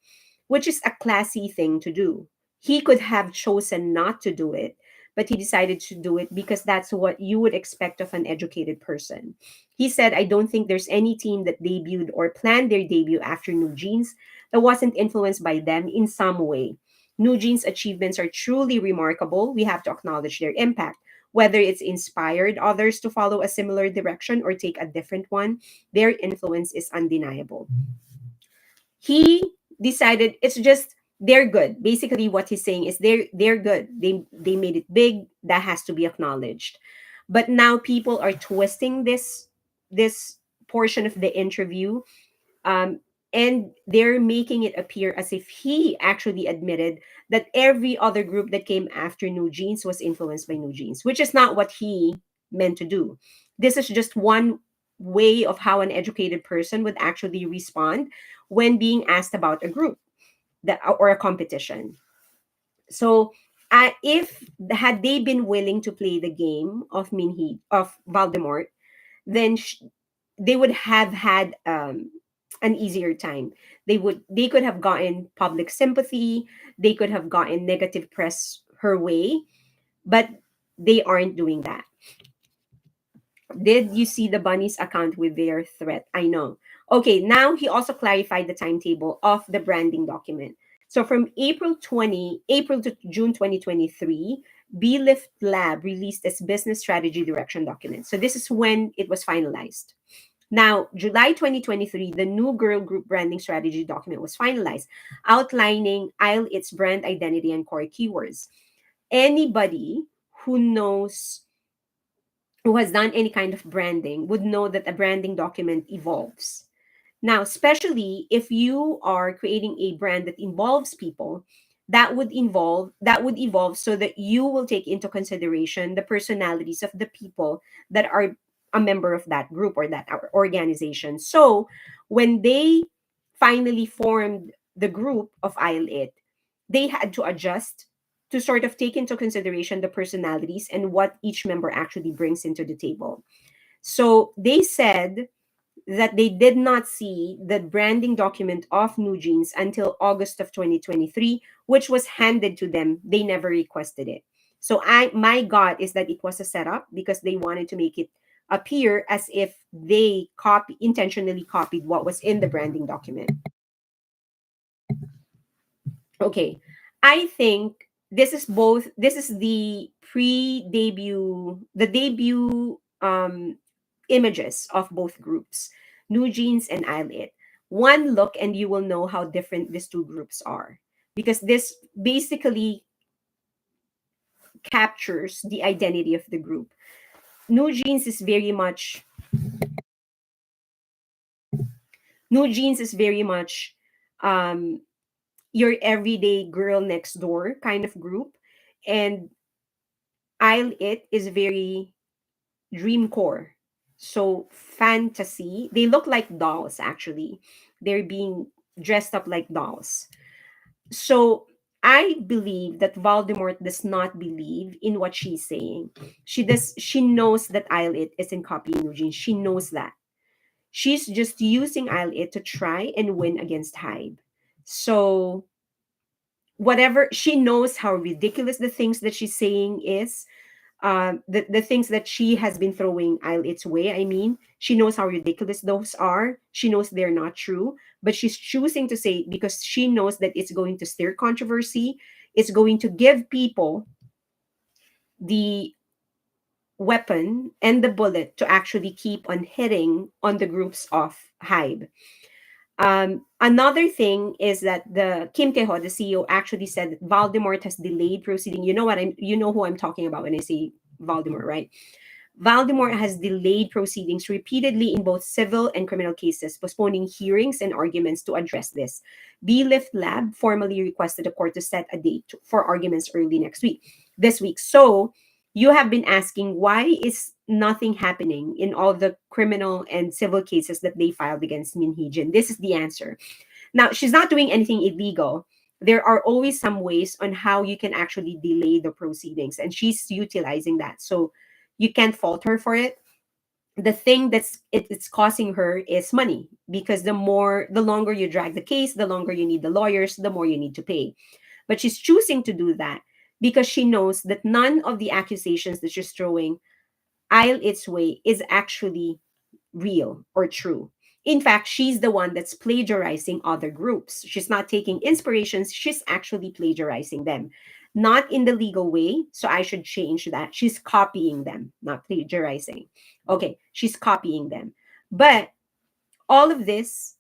which is a classy thing to do. He could have chosen not to do it, but he decided to do it because that's what you would expect of an educated person. He said, I don't think there's any team that debuted or planned their debut after New Jeans that wasn't influenced by them in some way. New Jeans' achievements are truly remarkable. We have to acknowledge their impact. Whether it's inspired others to follow a similar direction or take a different one, their influence is undeniable. He decided it's just they're good. Basically, what he's saying is they're good. They made it big. That has to be acknowledged. But now people are twisting this portion of the interview, um, and they're making it appear as if he actually admitted that every other group that came after New Jeans was influenced by New Jeans, which is not what he meant to do. This is just one way of how an educated person would actually respond when being asked about a group that or a competition. So, if had they been willing to play the game of Minhi of Valdemort, then they would have had an easier time. They could have gotten public sympathy. They could have gotten negative press her way, but they aren't doing that. Did you see the bunny's account with their threat? I know. Okay, now he also clarified the timetable of the branding document. So from April to June 2023, BeLift Lab released its business strategy direction document. So this is when it was finalized. Now, July 2023, the new girl group branding strategy document was finalized, outlining its brand identity and core keywords. Anybody who knows, who has done any kind of branding, would know that a branding document evolves. Now, especially if you are creating a brand that involves people, that would evolve so that you will take into consideration the personalities of the people that are a member of that group or that organization. So when they finally formed the group of It, they had to adjust to sort of take into consideration the personalities and what each member actually brings into the table. So they said that they did not see the branding document of New Jeans until August of 2023, which was handed to them. They never requested it. So my God is that it was a setup because they wanted to make it appear as if they intentionally copied what was in the branding document. Okay. I think this is the pre-debut, the debut images of both groups, New Jeans and It. One look and you will know how different these two groups are, because this basically captures the identity of the group. New Jeans is very much New Jeans is very much um your everyday girl next door kind of group. And I'll It is very dream core. So fantasy. They look like dolls actually. They're being dressed up like dolls. So I believe that Voldemort does not believe in what she's saying. She knows that It isn't copying Eugene. She knows that. She's just using It to try and win against Hybe. So whatever, she knows how ridiculous the things that she's saying is, the things that she has been throwing Its way. I mean, she knows how ridiculous those are. She knows they're not true, but she's choosing to say it because she knows that it's going to stir controversy. It's going to give people the weapon and the bullet to actually keep on hitting on the groups of Hybe. Another thing is that the Kim Keho, the CEO, actually said that Valdemort has delayed proceeding. You know who I'm talking about when I say Valdemort, right? Valdemort has delayed proceedings repeatedly in both civil and criminal cases, postponing hearings and arguments to address this. BeLift Lab formally requested the court to set a date for arguments early this week. So you have been asking, why is nothing happening in all the criminal and civil cases that they filed against Min Hee-jin? This is the answer. Now, she's not doing anything illegal. There are always some ways on how you can actually delay the proceedings, and she's utilizing that. So you can't fault her for it. The thing it's causing her is money, because the longer you drag the case, the longer you need the lawyers, the more you need to pay. But she's choosing to do that because she knows that none of the accusations that she's throwing Its way is actually real or true. In fact, she's the one that's plagiarizing other groups. She's not taking inspirations, she's actually plagiarizing them. Not in the legal way, so I should change that. She's copying them, not plagiarizing. Okay, she's copying them. But all of this,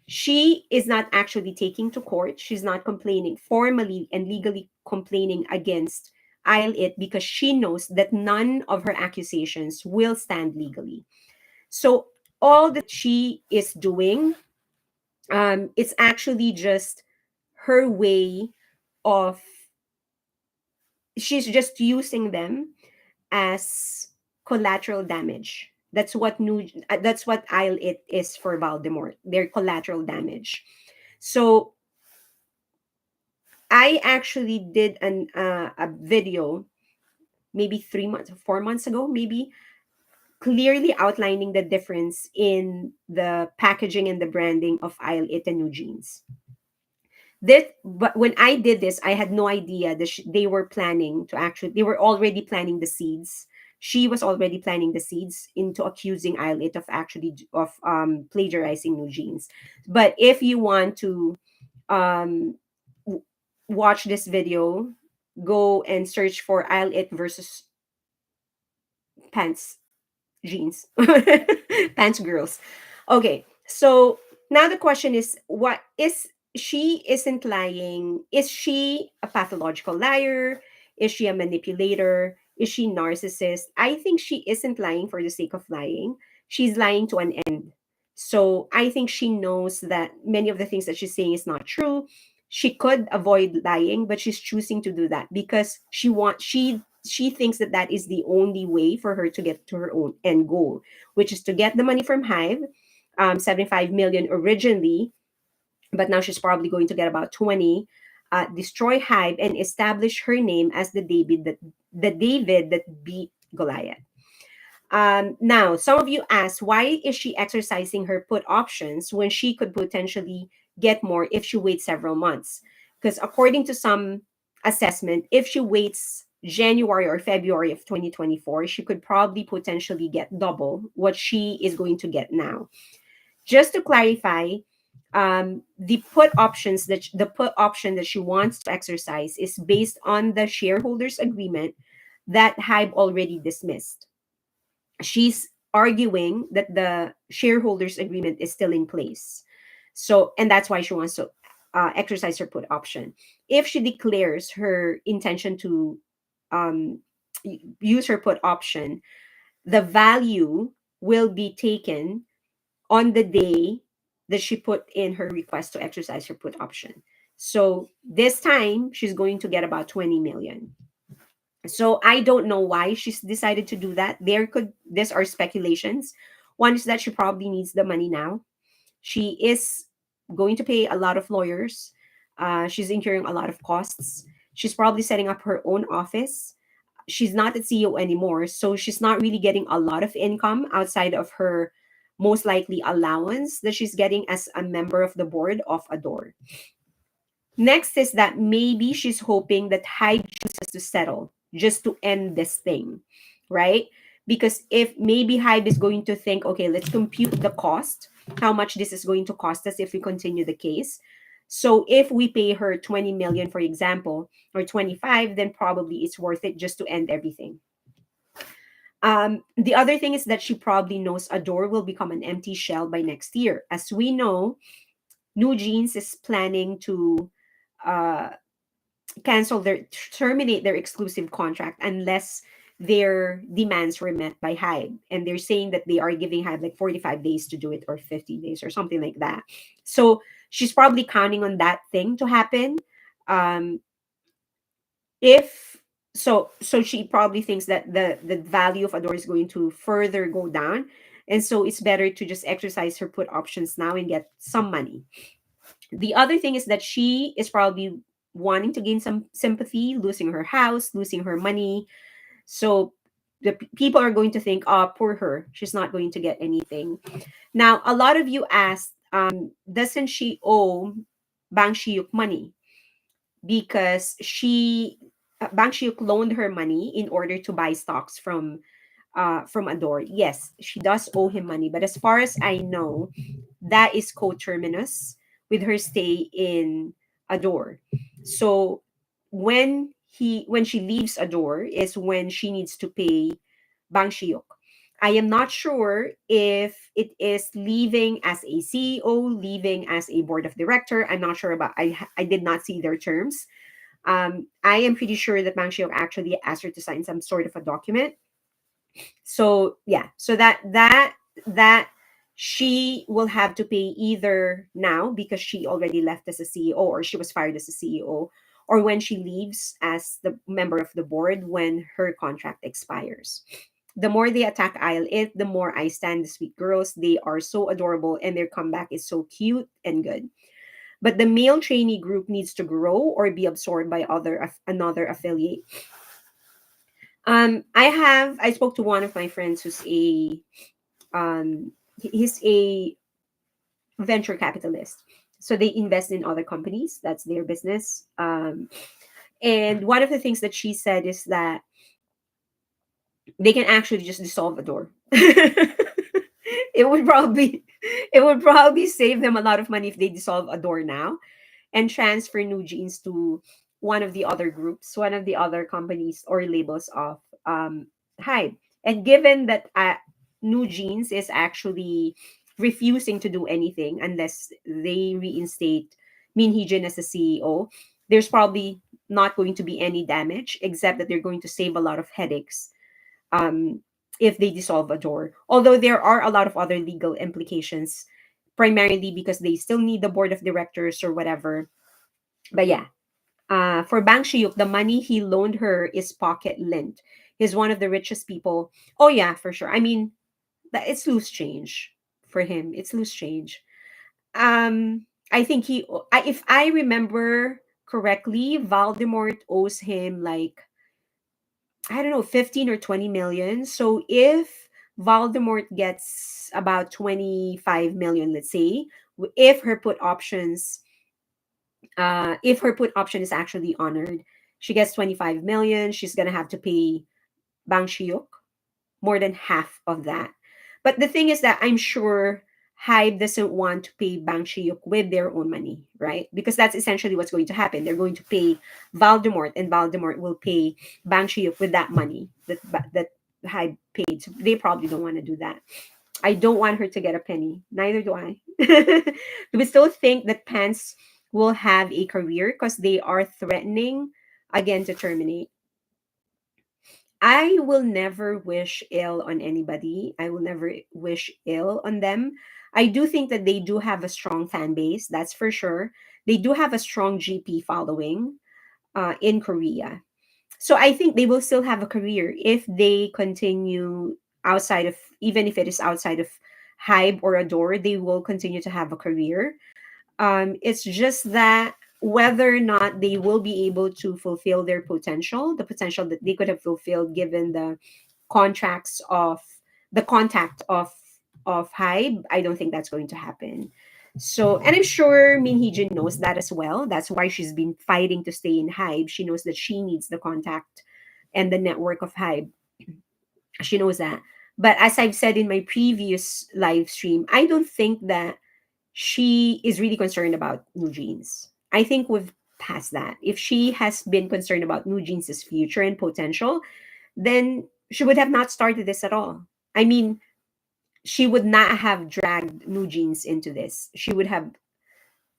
she is not actually taking to court. She's not complaining formally and legally complaining against It because she knows that none of her accusations will stand legally. So all that she is doing, it's actually just her way of, she's just using them as collateral damage. That's what It is for Valdemort. They're collateral damage. So I actually did a video maybe 3 months, 4 months ago, maybe, clearly outlining the difference in the packaging and the branding of It and New Jeans. But when I did this, I had no idea that they were planning to actually, they were already planting the seeds. She was already planting the seeds into accusing It of actually of plagiarizing New Jeans. But if you want to um, w- watch this video, go and search for It versus Pants Jeans, Pants Girls. Okay, so now the question is, what is, she isn't lying? Is she a pathological liar? Is she a manipulator? Is she narcissist? I think she isn't lying for the sake of lying. She's lying to an end. So I think she knows that many of the things that she's saying is not true. She could avoid lying, but she's choosing to do that because she thinks that that is the only way for her to get to her own end goal, which is to get the money from Hive, 75 million originally, but now she's probably going to get about 20. Destroy Hive and establish her name as the David that beat Goliath. Now, some of you ask, why is she exercising her put options when she could potentially get more if she waits several months? Because according to some assessment, if she waits January or February of 2024, she could probably potentially get double what she is going to get now. Just to clarify, the put option that she wants to exercise is based on the shareholders agreement that Hybe already dismissed. She's arguing that the shareholders agreement is still in place. So, and that's why she wants to exercise her put option. If she declares her intention to um, use her put option, the value will be taken on the day that she put in her request to exercise her put option. So this time she's going to get about 20 million. So I don't know why she's decided to do that. These are speculations. One is that she probably needs the money now. She is going to pay a lot of lawyers. She's incurring a lot of costs. She's probably setting up her own office. She's not a CEO anymore, so she's not really getting a lot of income outside of her most likely allowance that she's getting as a member of the board of Adore. Next is that maybe she's hoping that Hyde chooses to settle just to end this thing, right? Because if maybe Hyde is going to think, okay, let's compute the cost, how much this is going to cost us if we continue the case. So if we pay her 20 million, for example, or 25, then probably it's worth it just to end everything. The other thing is that she probably knows Adore will become an empty shell by next year. As we know, New Jeans is planning to uh, terminate their exclusive contract unless their demands were met by Hybe. And they're saying that they are giving Hybe like 45 days to do it, or 50 days or something like that. So she's probably counting on that thing to happen. Um, if so she probably thinks that the value of Adore is going to further go down. And so it's better to just exercise her put options now and get some money. The other thing is that she is probably wanting to gain some sympathy, losing her house, losing her money. So people are going to think, oh, poor her. She's not going to get anything. Now, a lot of you asked, doesn't she owe Bang Shiyuk money? Because Bang Shiyuk loaned her money in order to buy stocks from Adore. Yes, she does owe him money, but as far as I know, that is coterminous with her stay in Adore. So when she leaves Adore is when she needs to pay Bang Shiok. I am not sure if it is leaving as a CEO, leaving as a board of director. I'm not sure about. I did not see their terms. I am pretty sure that Bang Shiok actually asked her to sign some sort of a document. So yeah, so that she will have to pay either now because she already left as a CEO, or she was fired as a CEO, or when she leaves as the member of the board when her contract expires. The more they attack Isle It, the more I stand the sweet girls. They are so adorable and their comeback is so cute and good. But the male trainee group needs to grow or be absorbed by another affiliate. I spoke to one of my friends who's he's a venture capitalist. So they invest in other companies. That's their business. And one of the things that she said is that they can actually just dissolve a door. it would probably it would probably save them a lot of money if they dissolve a door now and transfer New Jeans to one of the other groups, one of the other companies or labels of Hybe. And given that New Jeans is actually refusing to do anything unless they reinstate Min Hee-jin as the CEO, there's probably not going to be any damage, except that they're going to save a lot of headaches um, if they dissolve a door. Although there are a lot of other legal implications, primarily because they still need the board of directors or whatever. But yeah, for Bang Shiyuk, the money he loaned her is pocket lint. He's one of the richest people. Oh yeah, for sure. I mean, it's loose change for him. It's loose change. I think if I remember correctly, Valdemort owes him like, I don't know, 15 or 20 million. So if Valdemort gets about 25 million, let's say, if her put options, if her put option is actually honored, she gets 25 million. She's gonna have to pay Bang Shiyuk more than half of that. But the thing is that I'm sure Hybe doesn't want to pay Bang Shiyuk with their own money, right? Because that's essentially what's going to happen. They're going to pay Valdemort, and Valdemort will pay Bang Shiyuk with that money that Hybe paid. So they probably don't want to do that. I don't want her to get a penny. Neither do I. Do we still think that Pants will have a career because they are threatening again to terminate? I will never wish ill on anybody. I will never wish ill on them. I do think that they do have a strong fan base, that's for sure. They do have a strong GP following in Korea. So I think they will still have a career if they continue outside of, even if it is outside of Hybe or Adore, they will continue to have a career. It's just that whether or not they will be able to fulfill their potential, the potential that they could have fulfilled given the contracts of the contact of Hybe, I don't think that's going to happen. So, and I'm sure Min Hee-jin knows that as well. That's why she's been fighting to stay in Hybe. She knows that she needs the contact and the network of Hybe. She knows that. But as I've said in my previous live stream, I don't think that she is really concerned about New Jeans. I think we've passed that. If she has been concerned about New Jeans' future and potential, then she would have not started this at all. I mean, she would not have dragged New Jeans into this. She would have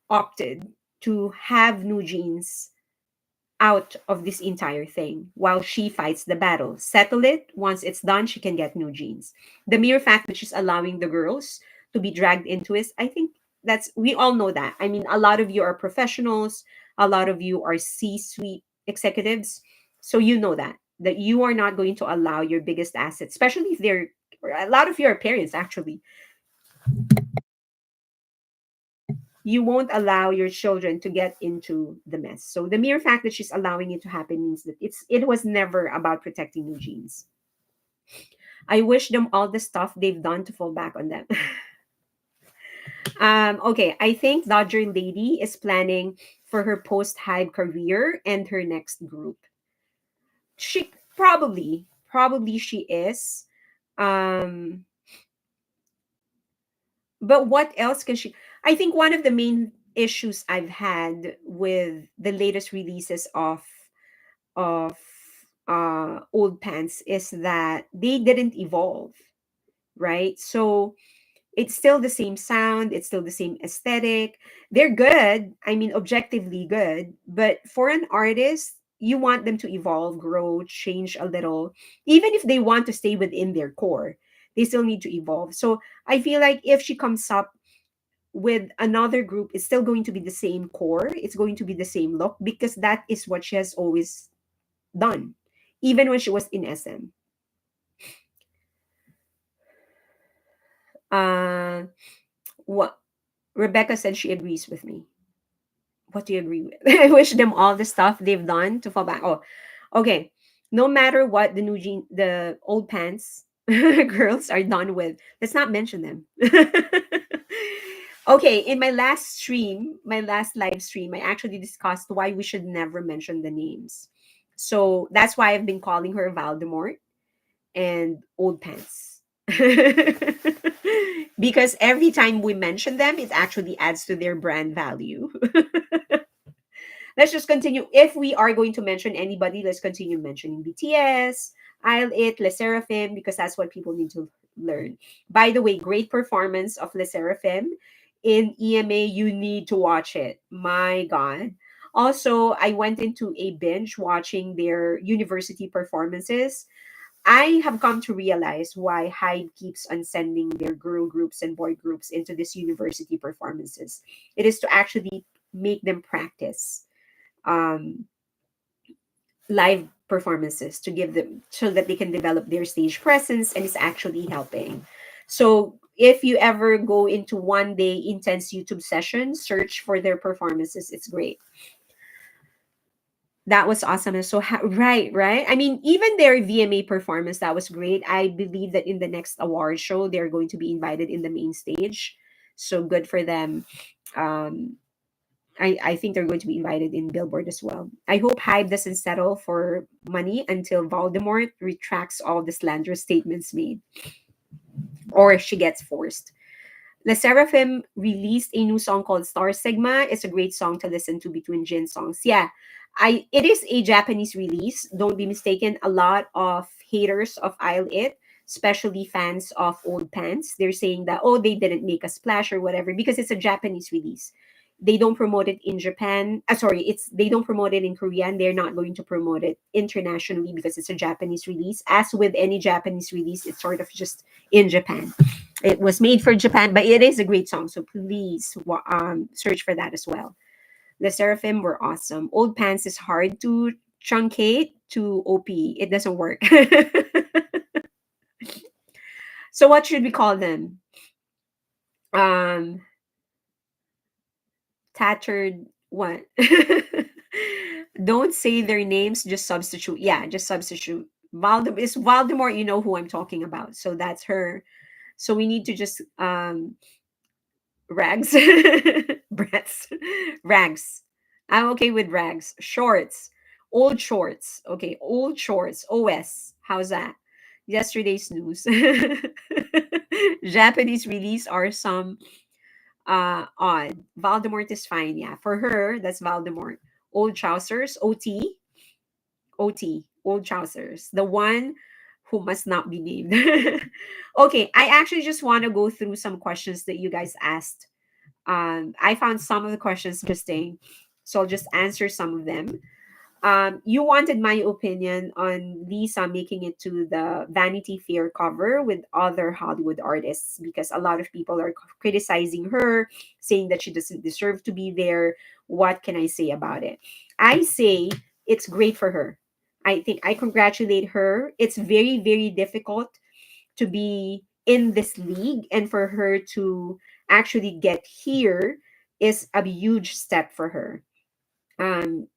opted to have New Jeans out of this entire thing while she fights the battle. Settle it. Once it's done, she can get New Jeans. The mere fact that she's allowing the girls to be dragged into it, I think that's, we all know that. I mean, a lot of you are professionals, a lot of you are C suite executives. So you know that you are not going to allow your biggest asset, especially if they're, a lot of your parents actually, you won't allow your children to get into the mess. So the mere fact that she's allowing it to happen means that it was never about protecting New Jeans. I wish them all the stuff they've done to fall back on them. Okay, I think Dodger Lady is planning for her post Hive career and her next group. She probably she is. Um, but what else can she? I think one of the main issues I've had with the latest releases of old pants is that they didn't evolve, right? So it's still the same sound, it's still the same aesthetic. They're good, I mean objectively good, but for an artist, you want them to evolve, grow, change a little. Even if they want to stay within their core, they still need to evolve. So I feel like if she comes up with another group, it's still going to be the same core, it's going to be the same look, because that is what she has always done, even when she was in SM. Uh, what Rebecca said, she agrees with me. What do you agree with? I wish them all the stuff they've done to fall back. Oh, okay. No matter what the old pants girls are done with, let's not mention them. Okay, in my last stream, my last live stream, I actually discussed why we should never mention the names. So that's why I've been calling her Valdemort and old pants. Because every time we mention them, it actually adds to their brand value. Let's just continue. If we are going to mention anybody, let's continue mentioning BTS, I'll It, Le Seraphim, because that's what people need to learn. By the way, great performance of Le Seraphim in EMA. You need to watch it. My God. Also, I went into a binge watching their university performances. I have come to realize why Hyde keeps on sending their girl groups and boy groups into these university performances. It is to actually make them practice um, live performances, to give them so that they can develop their stage presence, and it's actually helping. So if you ever go into one day intense YouTube session, search for their performances. It's great. That was awesome. And so, right. I mean, even their VMA performance, that was great. I believe that in the next award show, they're going to be invited in the main stage. So good for them. Um, I think they're going to be invited in Billboard as well. I hope Hybe doesn't settle for money until Voldemort retracts all the slanderous statements made, or she gets forced. Le Seraphim released a new song called Star Sigma. It's a great song to listen to between Jin songs. Yeah, it is a Japanese release. Don't be mistaken. A lot of haters of I'll It, especially fans of Old Pants, they're saying that, oh, they didn't make a splash or whatever because it's a Japanese release. They don't promote it in Japan. Sorry, it's they don't promote it in Korea, and they're not going to promote it internationally because it's a Japanese release. As with any Japanese release, it's sort of just in Japan. It was made for Japan, but it is a great song. So please search for that as well. The Seraphim were awesome. Old Pants is hard to truncate to OP. It doesn't work. So what should we call them? Um, tattered what? Don't say their names, just substitute. Yeah, just substitute. It's Valdemort, you know who I'm talking about. So that's her. So we need to just rags. Breaths. Rags. I'm okay with rags. Shorts. Old shorts. Okay, old shorts. OS. How's that? Yesterday's news. Japanese release are some odd. Valdemort is fine, yeah. For her, that's Valdemort. Old trousers, OT, old trousers. The one who must not be named. Okay, I actually just want to go through some questions that you guys asked. I found some of the questions interesting, so I'll just answer some of them. You wanted my opinion on Lisa making it to the Vanity Fair cover with other Hollywood artists because a lot of people are criticizing her, saying that she doesn't deserve to be there. What can I say about it? I say it's great for her. I think I congratulate her. It's very, very difficult to be in this league, and for her to actually get here is a huge step for her.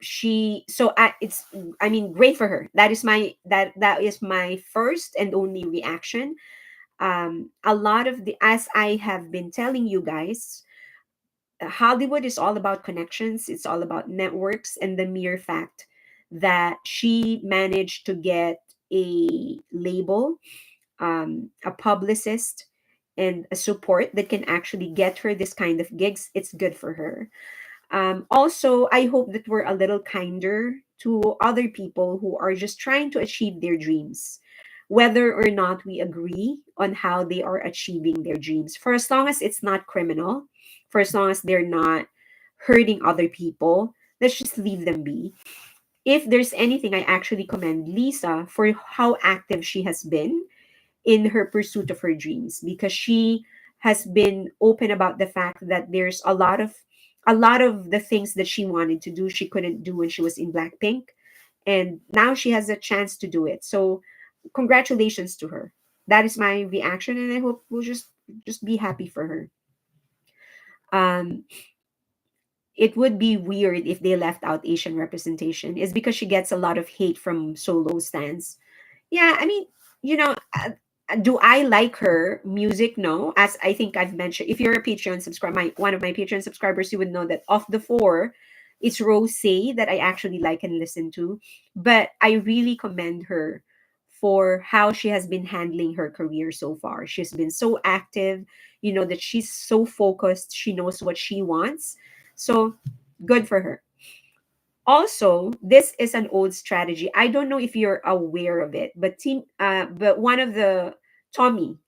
She so it's, I mean, great for her. That is my first and only reaction. A lot of the, as I have been telling you guys, Hollywood is all about connections, it's all about networks, and the mere fact that she managed to get a label, a publicist, and a support that can actually get her this kind of gigs, it's good for her. Also, I hope that we're a little kinder to other people who are just trying to achieve their dreams, whether or not we agree on how they are achieving their dreams. For as long as it's not criminal, for as long as they're not hurting other people, let's just leave them be. If there's anything, I actually commend Lisa for how active she has been in her pursuit of her dreams, because she has been open about the fact that there's a lot of the things that she wanted to do she couldn't do when she was in Blackpink, and now she has a chance to do it. So congratulations to her. That is my reaction, and I hope we'll just be happy for her. um it would be weird if they left out Asian representation, is because she gets a lot of hate from solo stands. Yeah, I mean, you know, do I like her music? No. As I think I've mentioned, if you're a Patreon subscriber, my one of my Patreon subscribers, you would know that of the four, it's Rose that I actually like and listen to. But I really commend her for how she has been handling her career so far. She's been so active, that she's so focused. She knows what she wants. So good for her. Also, this is an old strategy. I don't know if you're aware of it, but one of the Tommy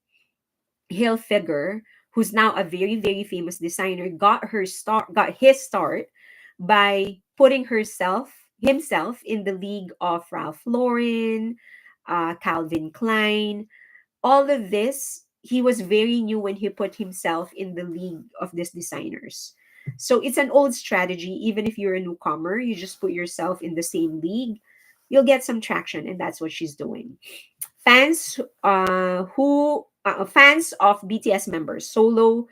Hilfiger, who's now a very very famous designer, got his start by putting himself in the league of Ralph Lauren, Calvin Klein. All of this, he was very new when he put himself in the league of these designers. So it's an old strategy. Even if you're a newcomer, you just put yourself in the same league, you'll get some traction, and that's what she's doing. Fans of BTS members, solo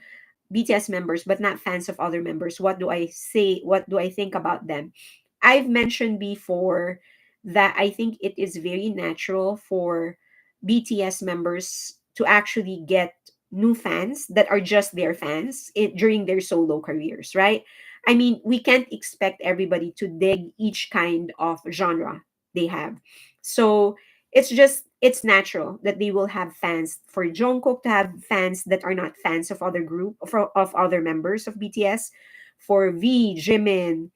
BTS members, but not fans of other members. What do I say? What do I think about them? I've mentioned before that I think it is very natural for BTS members to actually get new fans that are just their fans during their solo careers, right? I mean, we can't expect everybody to dig each kind of genre they have. So it's natural that they will have fans. For Jungkook to have fans that are not fans of of other members of BTS. For V, Jimin,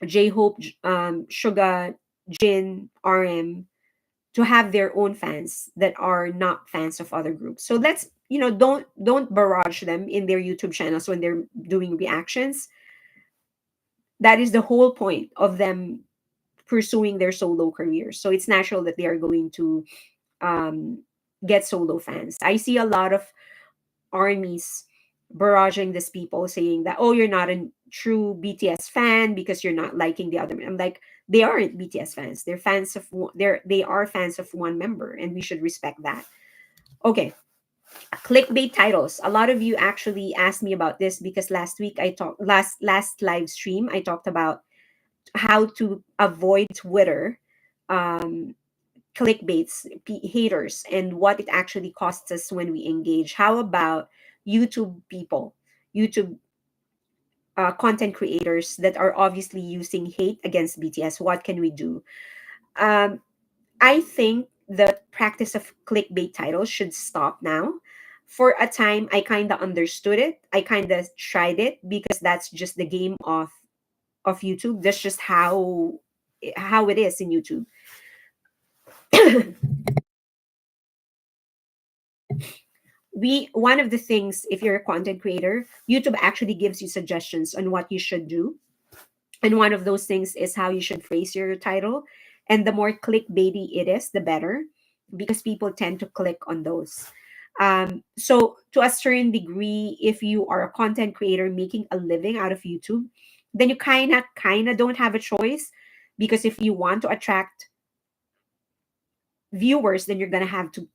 J-Hope, Suga, Jin, RM, to have their own fans that are not fans of other groups. So let's, don't barrage them in their YouTube channels when they're doing reactions. That is the whole point of them pursuing their solo careers. So it's natural that they are going to um, get solo fans. I see a lot of armies barraging these people, saying that, oh, you're not true BTS fan because you're not liking the other. I'm like, they aren't BTS fans. They're fans of they are fans of one member, and we should respect that. Okay, clickbait titles. A lot of you actually asked me about this because last week I talked last live stream I talked about how to avoid Twitter um, clickbaits, haters, and what it actually costs us when we engage. How about YouTube people, YouTube content creators that are obviously using hate against BTS? What can we do? Um, I think the practice of clickbait titles should stop now. For a time, I kind of understood it. I kind of tried it because that's just the game of YouTube. That's just how it is in YouTube. We One of the things, if you're a content creator, YouTube actually gives you suggestions on what you should do, and one of those things is how you should phrase your title. And the more clickbaity it is, the better, because people tend to click on those. So to a certain degree, if you are a content creator making a living out of YouTube, then you kind of don't have a choice, because if you want to attract viewers, then you're gonna have to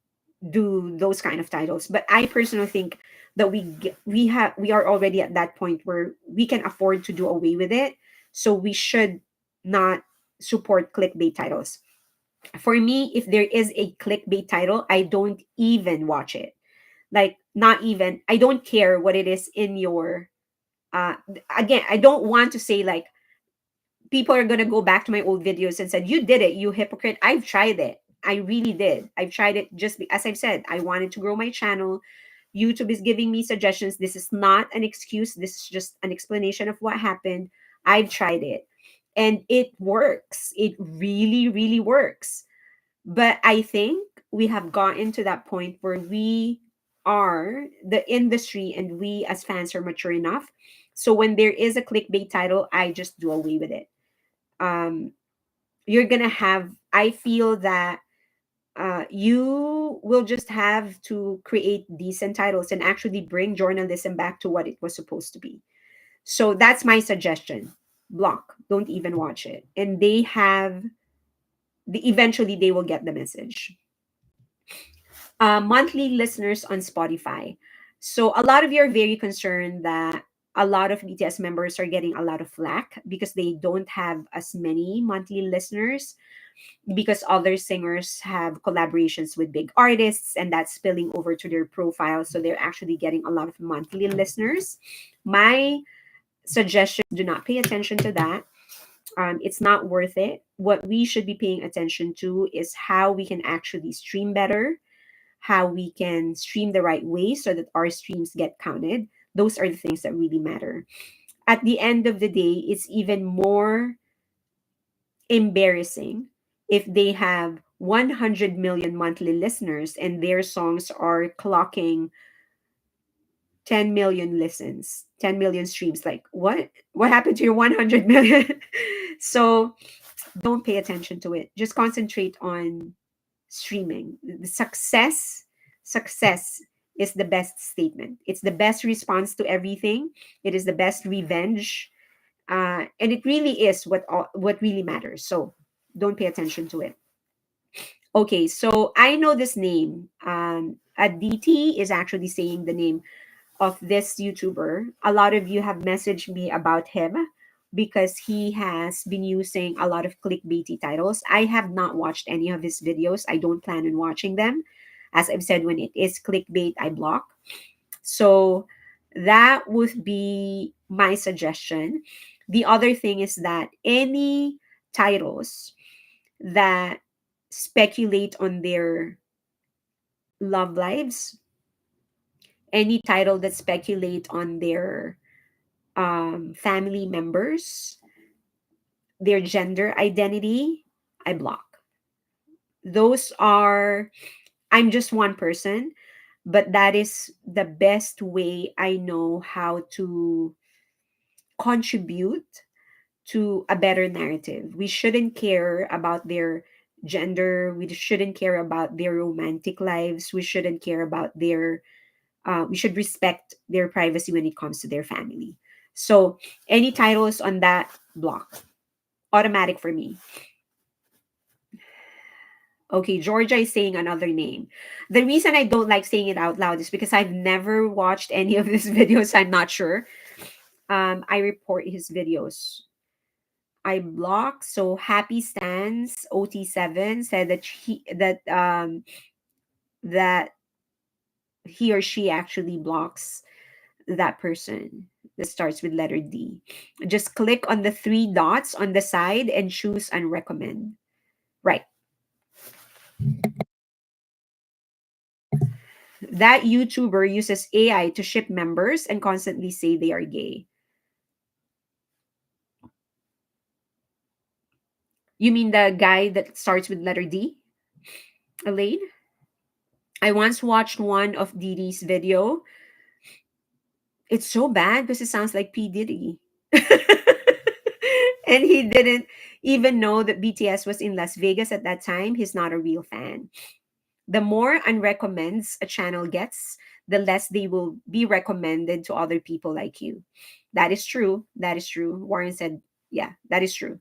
do those kind of titles. But I personally think that we are already at that point where we can afford to do away with it, so we should not support clickbait titles. For me, if there is a clickbait title, I don't even watch it. Like, not even, I don't care what it is in your uh again, I don't want to say like people are going to go back to my old videos and said, you did it, you hypocrite. I've tried it. I really did. I've tried it. As I've said, I wanted to grow my channel. YouTube is giving me suggestions. This is not an excuse. This is just an explanation of what happened. I've tried it and it works. It really, really works. But I think we have gotten to that point where we are the industry and we as fans are mature enough. So when there is a clickbait title, I just do away with it. um you're gonna have I feel that you will just have to create decent titles and actually bring journalism back to what it was supposed to be. So that's my suggestion. Block, don't even watch it, and eventually they will get the message. Monthly listeners on Spotify. So a lot of you are very concerned that a lot of BTS members are getting a lot of flack because they don't have as many monthly listeners, because other singers have collaborations with big artists and that's spilling over to their profile. So they're actually getting a lot of monthly listeners. My suggestion, do not pay attention to that. It's not worth it. What we should be paying attention to is how we can actually stream better, how we can stream the right way so that our streams get counted. Those are the things that really matter. At the end of the day, it's even more embarrassing if they have 100 million monthly listeners and their songs are clocking 10 million listens, 10 million streams. Like, what happened to your 100 million? So don't pay attention to it, just concentrate on streaming. The success is the best statement. It's the best response to everything. It is the best revenge, and it really is what really matters. So don't pay attention to it. Okay, so I know this name. Aditi is actually saying the name of this YouTuber. A lot of you have messaged me about him because he has been using a lot of clickbaity titles. I have not watched any of his videos. I don't plan on watching them. As I've said, when it is clickbait, I block. So that would be my suggestion. The other thing is that any titles that speculate on their love lives, any title that speculate on their family members, their gender identity, I block. Those are, I'm just one person, but that is the best way I know how to contribute to a better narrative. We shouldn't care about their gender. We shouldn't care about their romantic lives. We shouldn't care about we should respect their privacy when it comes to their family. So any titles on that, block. Automatic for me. Okay, Georgia is saying another name. The reason I don't like saying it out loud is because I've never watched any of his videos. I'm not sure. I report his videos. I block. So Happy Stands OT7 said that that he or she actually blocks that person that starts with letter D. Just click on the three dots on the side and choose unrecommend. Right. That YouTuber uses AI to ship members and constantly say they are gay. You mean the guy that starts with letter D? Elaine? I once watched one of Didi's video. It's so bad because it sounds like P. Diddy. And he didn't even know that BTS was in Las Vegas at that time. He's not a real fan. The more unrecommends a channel gets, the less they will be recommended to other people like you. That is true. That is true. Warren said, yeah, that is true.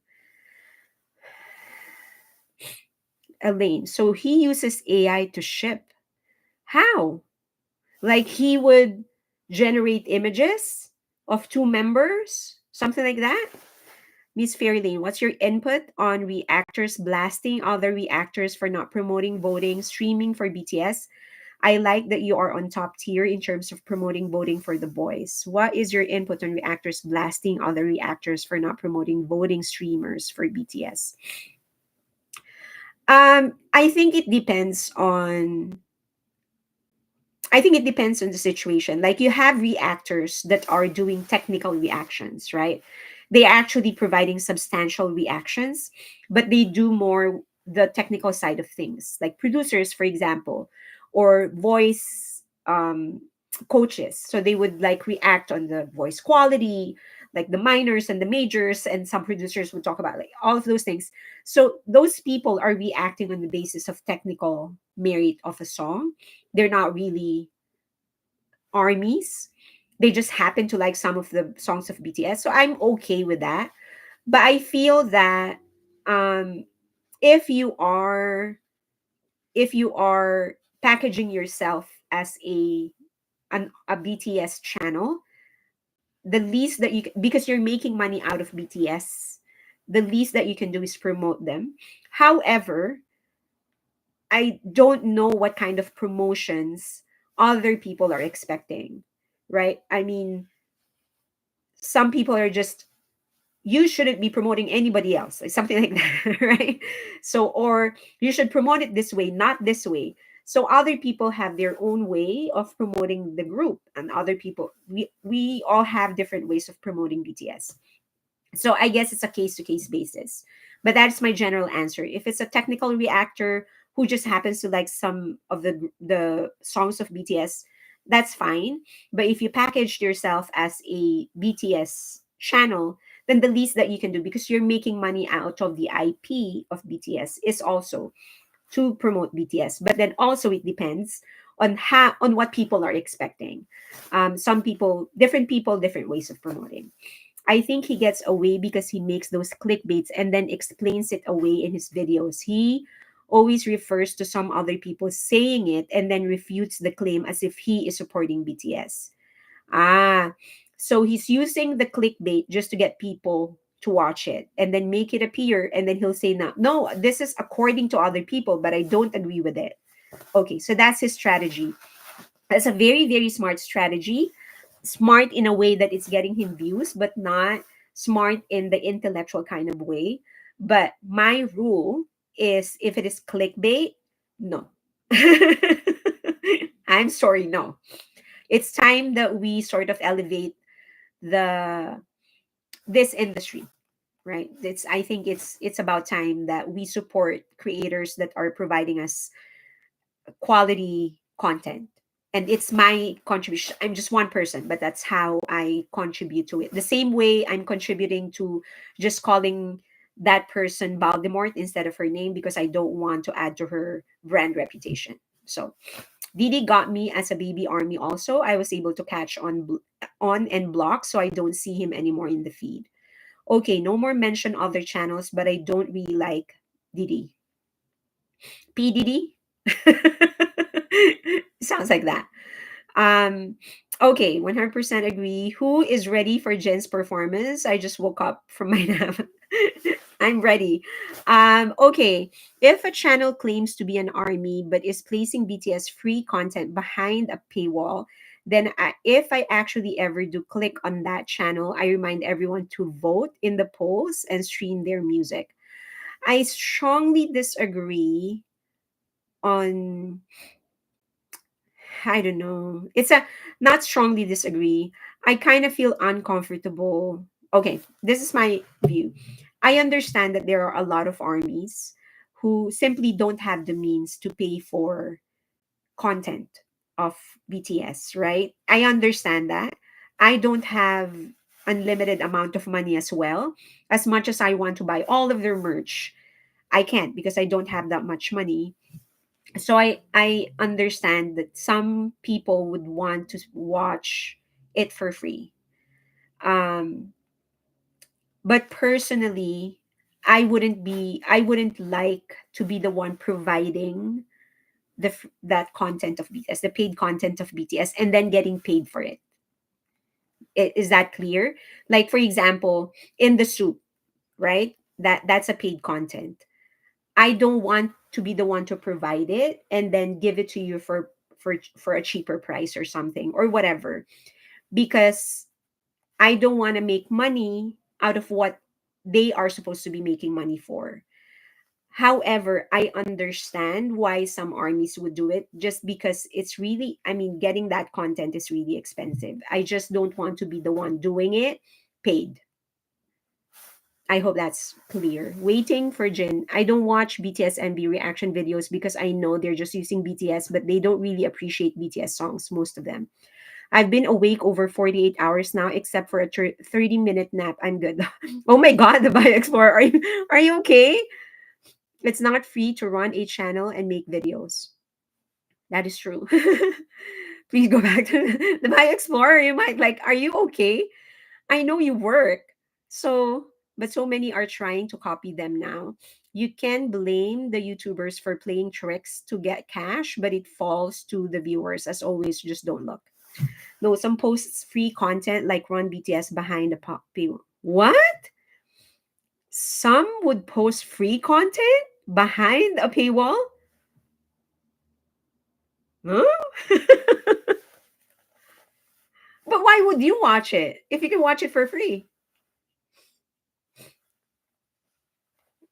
Elaine, so he uses AI to ship. How? Like he would generate images of two members, something like that? Miss Fairlane, what's your input on reactors blasting other reactors for not promoting voting, streaming for BTS? I like that you are on top tier in terms of promoting voting for the boys. What is your input on reactors blasting other reactors for not promoting voting streamers for BTS? I think it depends on I think it depends on the situation. Like you have reactors that are doing technical reactions, right? They actually providing substantial reactions, but they do more the technical side of things, like producers, for example, or voice coaches. So they would like react on the voice quality, like the minors and the majors, and some producers would talk about like all of those things. So those people are reacting on the basis of technical merit of a song. They're not really armies. They just happen to like some of the songs of BTS. So I'm okay with that. But I feel that um if you are if you are packaging yourself as a BTS channel, the least that because you're making money out of BTS, the least that you can do is promote them. However, I don't know what kind of promotions other people are expecting, right? I mean, some people are just, you shouldn't be promoting anybody else, like something like that, right? So, or you should promote it this way, not this way. So other people have their own way of promoting the group, and other people, we all have different ways of promoting BTS. So I guess it's a case to case basis. But that's my general answer. If it's a technical reactor who just happens to like some of the songs of BTS, that's fine. But if you packaged yourself as a BTS channel, then the least that you can do, because you're making money out of the IP of BTS, is also to promote BTS. But then also it depends on how on what people are expecting. Some people, different ways of promoting. I think he gets away because he makes those clickbaits and then explains it away in his videos. He always refers to some other people saying it and then refutes the claim as if he is supporting BTS. Ah, so he's using the clickbait just to get people to watch it and then make it appear, and then he'll say, no, this is according to other people, but I don't agree with it. Okay, so that's his strategy. That's a very, very smart strategy. Smart in a way that it's getting him views, but not smart in the intellectual kind of way. But my rule is, if it is clickbait, no. I'm sorry, no. It's time that we sort of elevate the this industry, right? It's I think it's about time that we support creators that are providing us quality content. And it's my contribution. I'm just one person, but that's how I contribute to it. The same way I'm contributing to just calling that person Valdemort instead of her name, because I don't want to add to her brand reputation. So Didi got me as a baby army also. I was able to catch on and blocked so I don't see him anymore in the feed. Okay, no more mention other channels, but I don't really like Diddy. P Diddy? Sounds like that. Um, okay, 100% agree. Who is ready for Jen's performance? I just woke up from my nap. I'm ready. Okay, if a channel claims to be an army but is placing BTS free content behind a paywall, then if I actually ever do click on that channel, I remind everyone to vote in the polls and stream their music. I strongly disagree on, I don't know. It's a not strongly disagree. I kind of feel uncomfortable. Okay, this is my view. I understand that there are a lot of armies who simply don't have the means to pay for content of BTS, right? I understand that. I don't have unlimited amount of money as well. As much as I want to buy all of their merch, I can't because I don't have that much money. So I understand that some people would want to watch it for free. um but personally, I wouldn't like to be the one providing that content of BTS, the paid content of BTS, and then getting paid for it. Is that clear? Like, for example, in the soup, right? That's a paid content. I don't want to be the one to provide it and then give it to you for a cheaper price or something or whatever, because I don't want to make money out of what they are supposed to be making money for. However, I understand why some armies would do it, just because it's really, I mean, getting that content is really expensive. I just don't want to be the one doing it paid. I hope that's clear. Waiting for Jin. I don't watch BTS MV reaction videos because I know they're just using BTS, but they don't really appreciate BTS songs, most of them. I've been awake over 48 hours now, except for a 30-minute nap. I'm good. Oh my God, the Bio Explorer. Are you okay? It's not free to run a channel and make videos. That is true. Please go back to the Bio Explorer. You might like, are you okay? I know you work. So, but so many are trying to copy them now. You can blame the YouTubers for playing tricks to get cash, but it falls to the viewers. As always, just don't look. No, some posts free content like run BTS behind the pop. What? Some would post free content behind a paywall? Huh? But why would you watch it if you can watch it for free?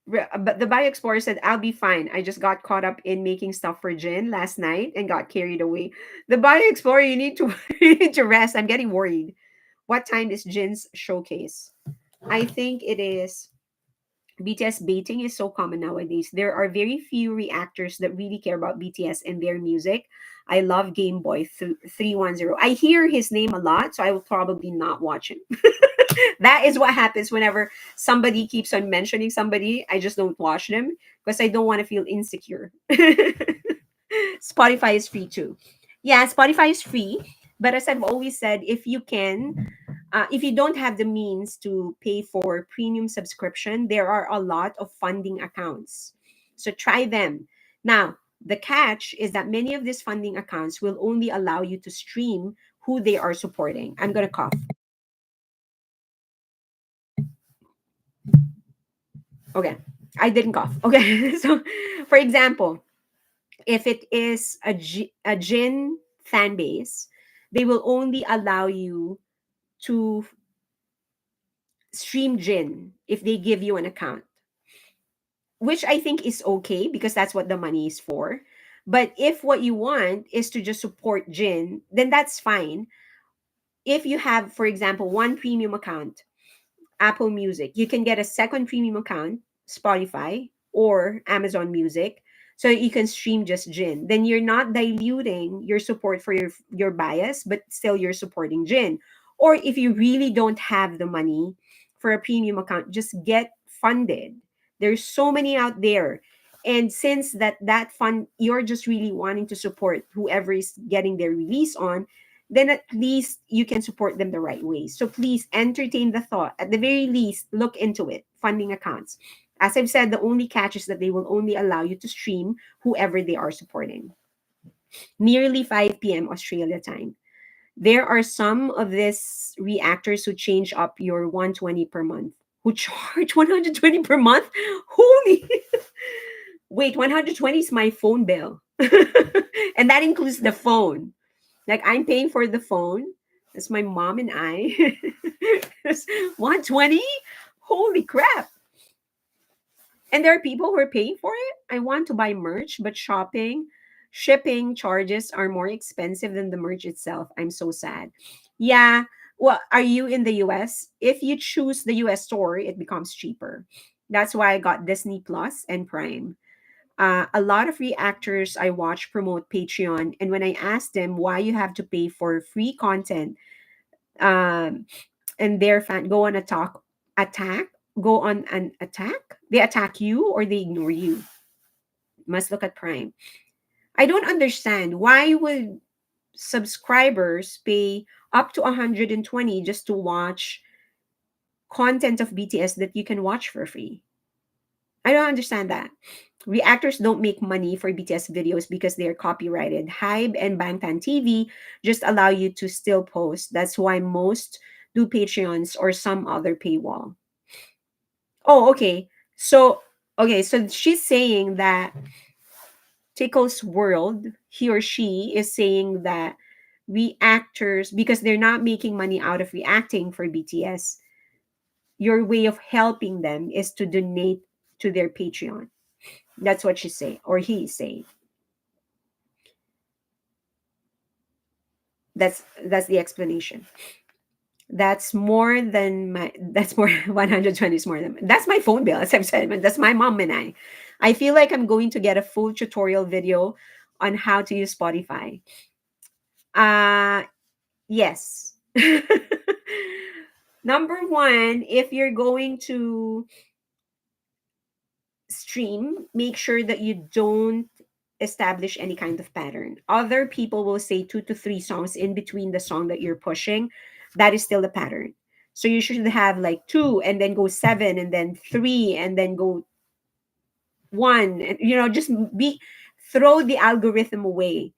But the Bio Explorer said, I'll be fine. I just got caught up in making stuff for Jin last night and got carried away. The Bio Explorer, you need to you need to rest. I'm getting worried. What time is Jin's showcase? I think it is. BTS baiting is so common nowadays. There are very few reactors that really care about BTS and their music. I love Game Boy 310. I hear his name a lot, so I will probably not watch him. That is what happens whenever somebody keeps on mentioning somebody. I just don't watch them because I don't want to feel insecure. Spotify is free too. Yeah, Spotify is free. But as I've always said, if you don't have the means to pay for premium subscription, there are a lot of funding accounts. So try them. Now, the catch is that many of these funding accounts will only allow you to stream who they are supporting. I'm going to cough. Okay. I didn't cough. Okay. So, for example, if it is a Jin fan base, they will only allow you to stream Jin if they give you an account, which I think is okay because that's what the money is for. But if what you want is to just support Jin, then that's fine. If you have, for example, one premium account, Apple Music, you can get a second premium account, Spotify or Amazon Music, so you can stream just Jin. Then you're not diluting your support for your bias, but still you're supporting Jin. Or if you really don't have the money for a premium account, just get funded. There's so many out there. And since that fund, you're just really wanting to support whoever is getting their release on, then at least you can support them the right way. So please entertain the thought. At the very least, look into it. Funding accounts. As I've said, the only catch is that they will only allow you to stream whoever they are supporting. Nearly 5 p.m. Australia time. There are some of these reactors who change up your 120 per month. Who charge 120 per month? Holy wait, 120 is my phone bill. And that includes the phone. Like I'm paying for the phone. That's my mom and I. 120? Holy crap. And there are people who are paying for it. I want to buy merch, but shipping charges are more expensive than the merch itself. I'm so sad. Yeah. Well, are you in the US? If you choose the US store, it becomes cheaper. That's why I got Disney Plus and Prime. A lot of reactors I watch promote Patreon, and when I ask them why you have to pay for free content, um, and their fan attack, go on an attack, they attack you or they ignore you. Must look at Prime. I don't understand why would subscribers pay up to 120 just to watch content of BTS that you can watch for free. I don't understand that. Reactors don't make money for BTS videos because they're copyrighted. Hybe and Bangtan TV just allow you to still post. That's why most do Patreons or some other paywall. Oh, okay. So she's saying that Tickle's World, he or she is saying that reactors, because they're not making money out of reacting for BTS, your way of helping them is to donate to their Patreon. That's what she's saying, or he's saying. That's the explanation. That's more 120 is more than that's my phone bill, as I've said. That's my mom and I. I feel like I'm going to get a full tutorial video on how to use Spotify. Uh yes. Number one, if you're going to stream, make sure that you don't establish any kind of pattern. Other people will say 2 to 3 songs in between the song that you're pushing. That is still the pattern. So you should have like two and then go seven and then three and then go one. And, just be throw the algorithm away.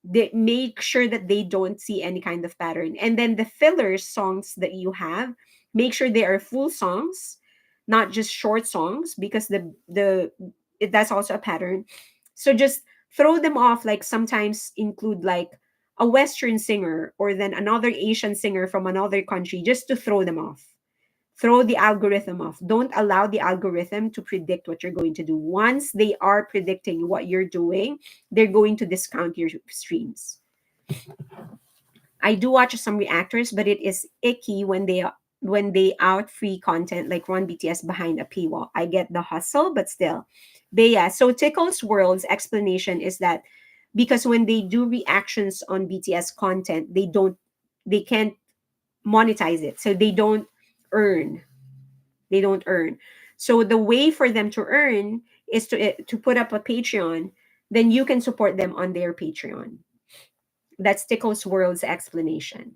They make sure that they don't see any kind of pattern. And then the filler songs that you have, make sure they are full songs, not just short songs, because that's also a pattern. So just throw them off. Like sometimes include like a Western singer or then another Asian singer from another country, just to throw them off. Throw the algorithm off. Don't allow the algorithm to predict what you're going to do. Once they are predicting what you're doing, they're going to discount your streams. I do watch some reactors, but it is icky when they out free content like run BTS behind a paywall. I get the hustle, but still. But yeah, so Tickle's World's explanation is that because when they do reactions on BTS content, they can't monetize it. So earn. They don't earn. So the way for them to earn is to put up a Patreon, then you can support them on their Patreon. That's Tickle's World's explanation.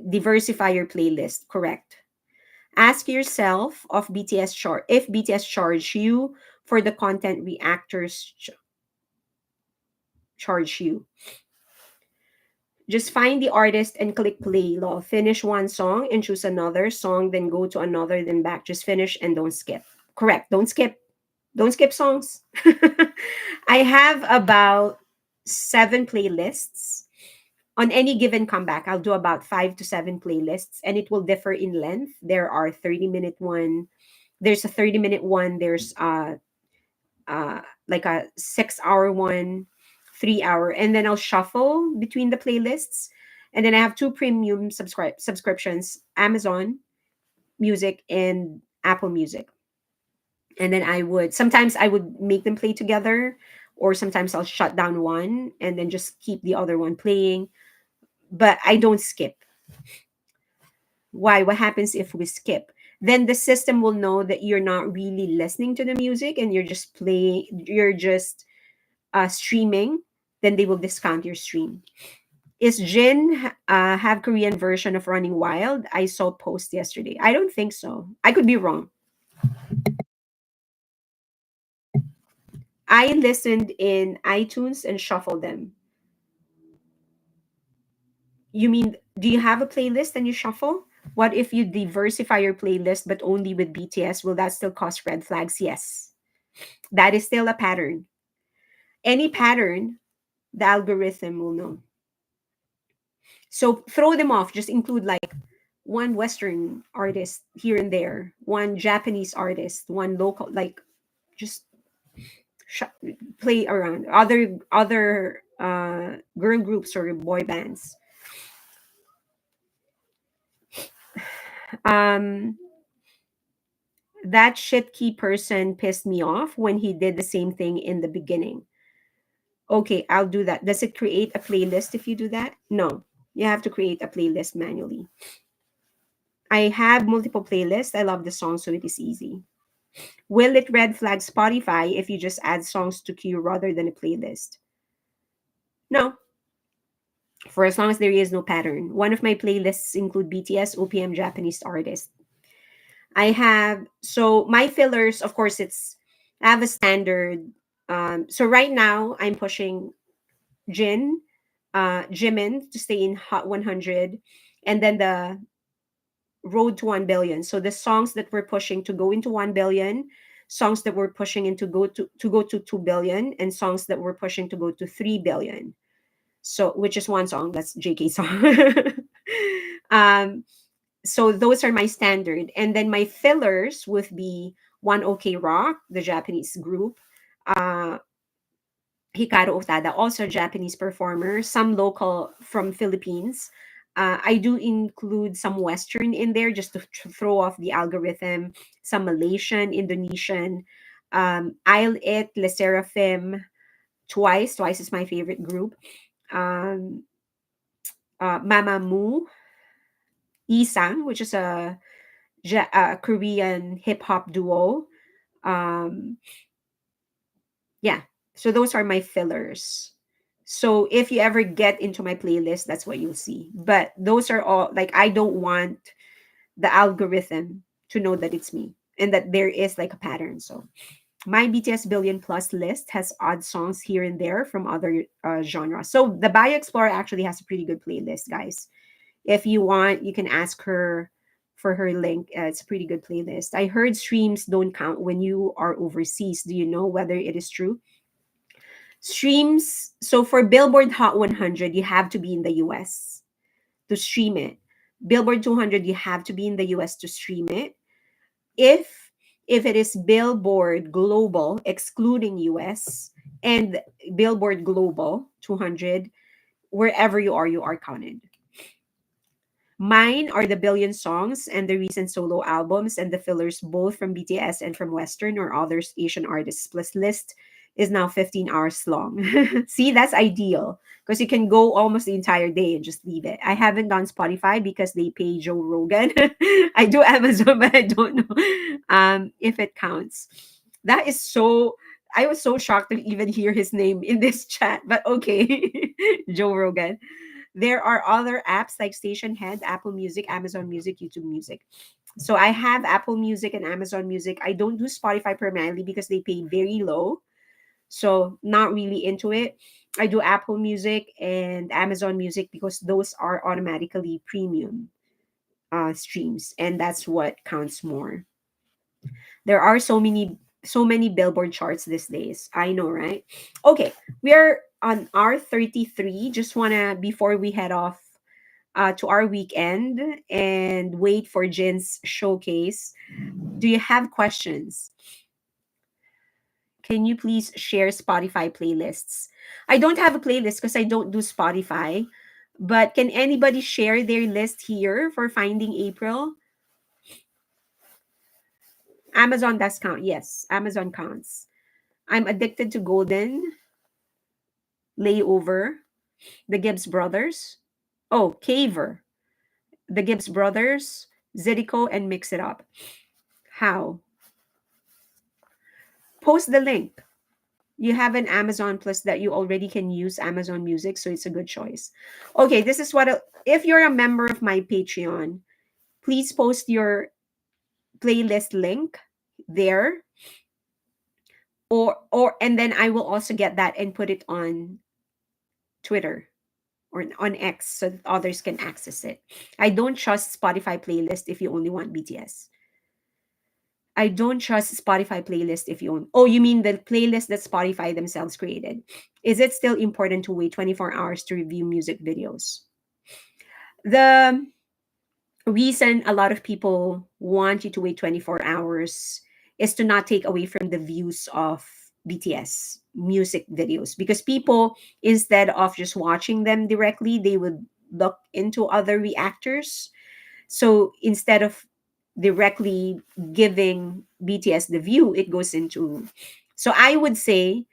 Diversify your playlist, correct. Ask yourself if BTS charge you for the content reactors charge you. Just find the artist and click play. Law. Finish one song and choose another song, then go to another, then back. Just finish and don't skip. Correct. Don't skip. Don't skip songs. I have about 7 playlists. On any given comeback, I'll do about 5 to 7 playlists, and it will differ in length. There are 30-minute one. There's a 30-minute one. There's like a 6 hour one, 3 hour, and then I'll shuffle between the playlists. And then I have two premium subscriptions: Amazon Music and Apple Music. And then I would make them play together, or sometimes I'll shut down one and then just keep the other one playing. But I don't skip. Why? What happens if we skip? Then the system will know that you're not really listening to the music and you're just streaming. Then they will discount your stream. Is Jin have Korean version of Running Wild? I saw post yesterday. I don't think so. I could be wrong. I listened in iTunes and shuffled them. You mean, do you have a playlist and you shuffle? What if you diversify your playlist but only with BTS? Will that still cause red flags? Yes. That is still a pattern. Any pattern, the algorithm will know. So throw them off. Just include like one Western artist here and there, one Japanese artist, one local, like just sh- play around. Other girl groups or boy bands. Um, that shit key person pissed me off when he did the same thing in the beginning. Okay, I'll do that. Does it create a playlist if you do that? No, you have to create a playlist manually. I have multiple playlists. I love the song, so it is easy. Will it red flag Spotify if you just add songs to queue rather than a playlist? No, for as long as there is no pattern. One of my playlists include BTS, OPM, Japanese artists. I have so my fillers, of course, I have a standard. So right now I'm pushing Jimin to stay in Hot 100, and then the Road to 1 billion. So the songs that we're pushing to go into 1 billion, songs that we're pushing into go to 2 billion, and songs that we're pushing to go to 3 billion. So which is one song, that's JK song. um so those are my standard, and then my fillers would be One OK Rock, the Japanese group, uh Hikaru Otada, also a Japanese performer, some local from Philippines. I do include some Western in there just to throw off the algorithm, some Malaysian, Indonesian, I'll It, Le Seraphim, Twice. Twice is my favorite group. Um, Mamamoo, Isang, which is a Korean hip hop duo. Um, yeah, so those are my fillers. So if you ever get into my playlist, that's what you'll see. But those are all, like, I don't want the algorithm to know that it's me and that there is like a pattern. So my BTS Billion Plus list has odd songs here and there from other genres. So the Bio Explorer actually has a pretty good playlist, guys. If you want, you can ask her for her link. It's a pretty good playlist. I heard streams don't count when you are overseas. Do you know whether it is true? Streams, so for Billboard Hot 100, you have to be in the US to stream it. Billboard 200, you have to be in the US to stream it. If it is Billboard Global, excluding US, and Billboard Global 200, wherever you are counted. Mine are the billion songs and the recent solo albums and the fillers both from BTS and from Western or other Asian artists. Plus list is now 15 hours long. See, that's ideal because you can go almost the entire day and just leave it. I haven't done Spotify because they pay Joe Rogan. I do Amazon, but I don't know if it counts. That is so. I was so shocked to even hear his name in this chat, but okay, Joe Rogan. There are other apps like Station Head, Apple Music, Amazon Music, YouTube Music. So I have Apple Music and Amazon Music. I don't do Spotify primarily because they pay very low. So not really into it. I do Apple Music and Amazon Music because those are automatically premium streams, and that's what counts more. There are so many Billboard charts these days. I know, right? Okay, we are on R33. Just wanna, before we head off to our weekend and wait for Jin's showcase, do you have questions? Can you please share Spotify playlists? I don't have a playlist because I don't do Spotify, but can anybody share their list here for Finding April? Amazon does count. Yes, Amazon counts. I'm addicted to Golden, Layover, the Gibbs Brothers. Oh, Caver, the Gibbs Brothers, Zydeco, and Mix It Up. How? Post the link. You have an Amazon Plus that you already can use Amazon Music, so it's a good choice. Okay, this is if you're a member of my Patreon, please post your playlist link there, or and then I will also get that and put it on Twitter or on X so that others can access it. I don't trust Spotify playlist if you only want BTS. I don't trust Spotify playlist if you own. Oh, you mean the playlist that Spotify themselves created? Is it still important to wait 24 hours to review music videos? The reason a lot of people want you to wait 24 hours is to not take away from the views of BTS music videos, because people, instead of just watching them directly, they would look into other reactors. So instead of directly giving BTS the view, it goes into. So I would say,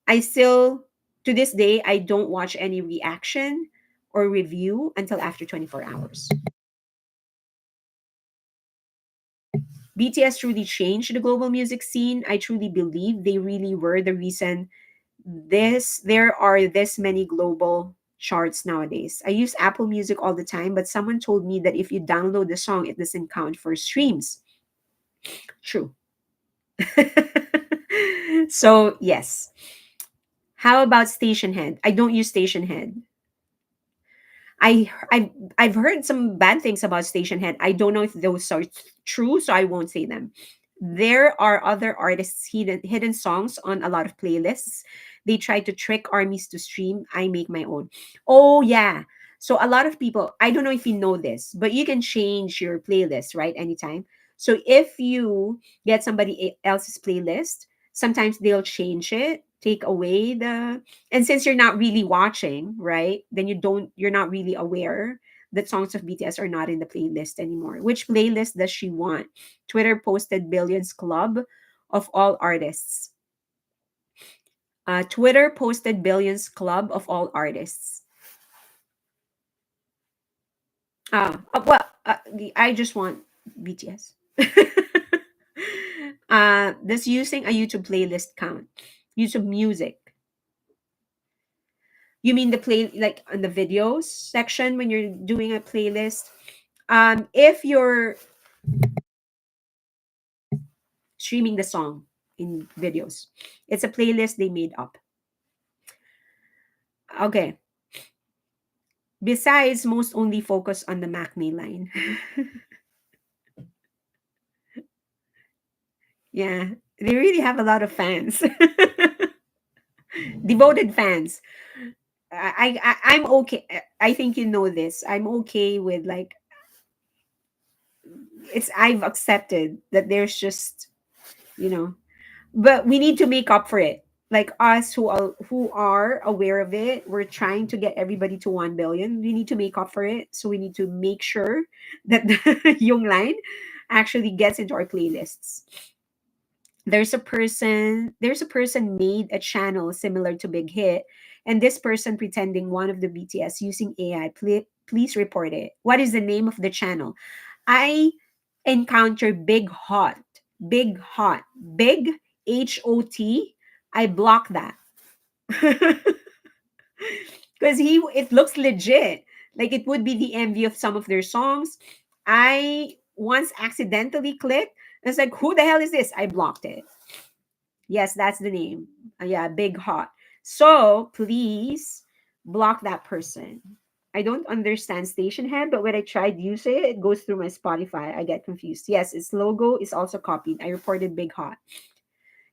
I still, to this day, I don't watch any reaction or review until after 24 hours. BTS truly changed the global music scene. I truly believe they really were the reason there are this many global charts nowadays. I use Apple Music all the time, but someone told me that if you download the song, it doesn't count for streams. True. So, yes. How about Station Head? I don't use Station Head. I've heard some bad things about Station Head. I don't know if those are true, so I won't say them. There are other artists' hidden songs on a lot of playlists. They try to trick armies to stream. I make my own. Oh yeah. So a lot of people, I don't know if you know this, but you can change your playlist, right? Anytime. So if you get somebody else's playlist, sometimes they'll change it, take away and since you're not really watching, right, then you're not really aware that songs of BTS are not in the playlist anymore. Which playlist does she want? Twitter posted Billions Club of all artists. Twitter posted Billions Club of all artists. I just want BTS. Does using a YouTube playlist count? YouTube music. You mean the play, like on the videos section when you're doing a playlist? If you're streaming the song in videos, it's a playlist they made up. Okay. Besides, most only focus on the Macme line. Yeah, they really have a lot of fans, devoted fans. I'm okay. I think you know this. I'm okay with like I've accepted that there's just, you know, but we need to make up for it. Like us who are aware of it, we're trying to get everybody to 1 billion. We need to make up for it, so we need to make sure that the young line actually gets into our playlists. There's a person made a channel similar to Big Hit, and this person pretending one of the BTS using AI. Please report it. What is the name of the channel? I encounter Big Hot, Big HOT. I block that because it looks legit. Like it would be the envy of some of their songs. I once accidentally clicked. It's like, who the hell is this? I blocked it. Yes, that's the name. Yeah, Big Hot. So please block that person. I don't understand Station Head, but when I tried use it, it goes through my Spotify. I get confused. Yes, its logo is also copied. I reported Big Hot.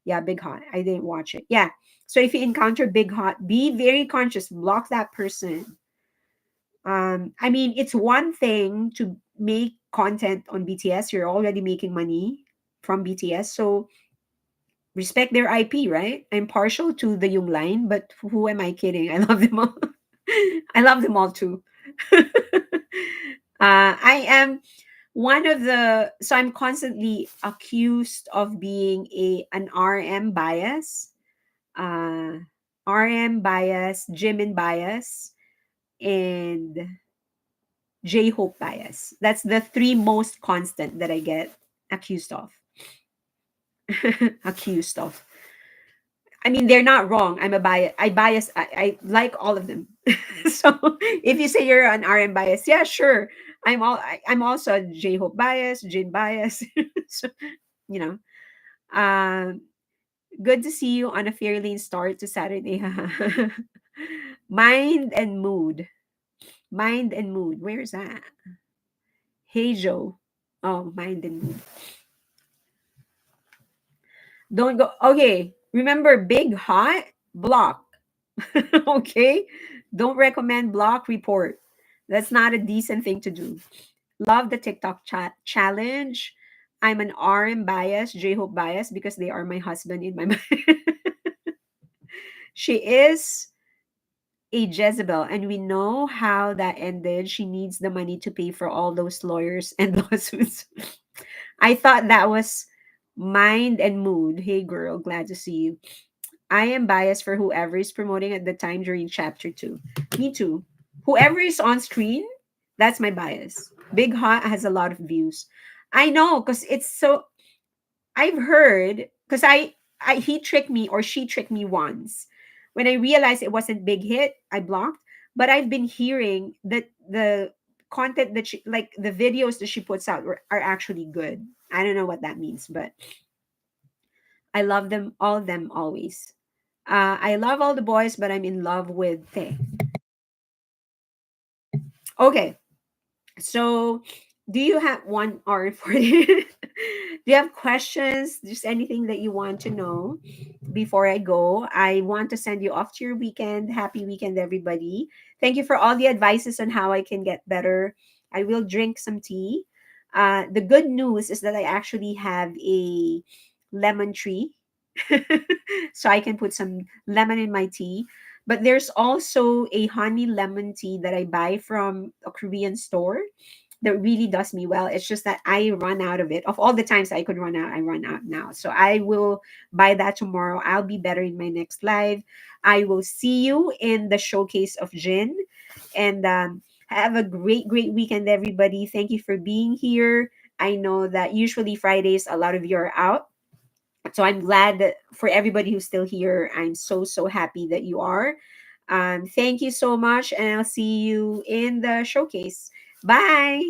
Yeah, Big Hot. I didn't watch it. Yeah. So if you encounter Big Hot, be very conscious. Block that person. I mean, it's one thing to make content on BTS. You're already making money from BTS. So respect their IP, right? I'm partial to the Young line, but who am I kidding? I love them all. I love them all too. I am one of the so I'm constantly accused of being an RM bias, uh, RM bias, Jimin bias, and J Hope bias. That's the three most constant that I get accused of. Accused of. I mean, they're not wrong. I'm a bias. I like all of them. So if you say you're an RM bias, yeah, sure. I'm also a J Hope bias, Jin bias. So, you know, um, good to see you on a fairly start to Saturday. Mind and mood. Mind and mood. Where's that? Hey Joe. Oh, mind and mood. Don't go. Okay. Remember, big hot block. Okay. Don't recommend block report. That's not a decent thing to do. Love the TikTok chat challenge. I'm an RM bias, J Hope bias because they are my husband in my mind. She is a Jezebel, and we know how that ended. She needs the money to pay for all those lawyers and lawsuits. I thought that was mind and mood. Hey, girl, glad to see you. I am biased for whoever is promoting at the time during chapter two. Me too. Whoever is on screen, that's my bias. Big Hot has a lot of views. I know because it's so. I've heard because he tricked me or she tricked me once. When I realized it wasn't big hit, I blocked. But I've been hearing that the content that she like the videos that she puts out are actually good. I don't know what that means, but I love them, all of them, always. I love all the boys, but I'm in love with Thay. Okay, so do you have 1 hour for you? Do you have questions? Just anything that you want to know before I go? I want to send you off to your weekend. Happy weekend, everybody. Thank you for all the advices on how I can get better. I will drink some tea. The good news is that I actually have a lemon tree. So I can put some lemon in my tea. But there's also a honey lemon tea that I buy from a Korean store that really does me well. It's just that I run out of it. Of all the times I could run out, I run out now. So I will buy that tomorrow. I'll be better in my next live. I will see you in the showcase of Jin. And have a great, great weekend, everybody. Thank you for being here. I know that usually Fridays, a lot of you are out. So I'm glad that for everybody who's still here, I'm so, so happy that you are. Thank you so much. And I'll see you in the showcase. Bye.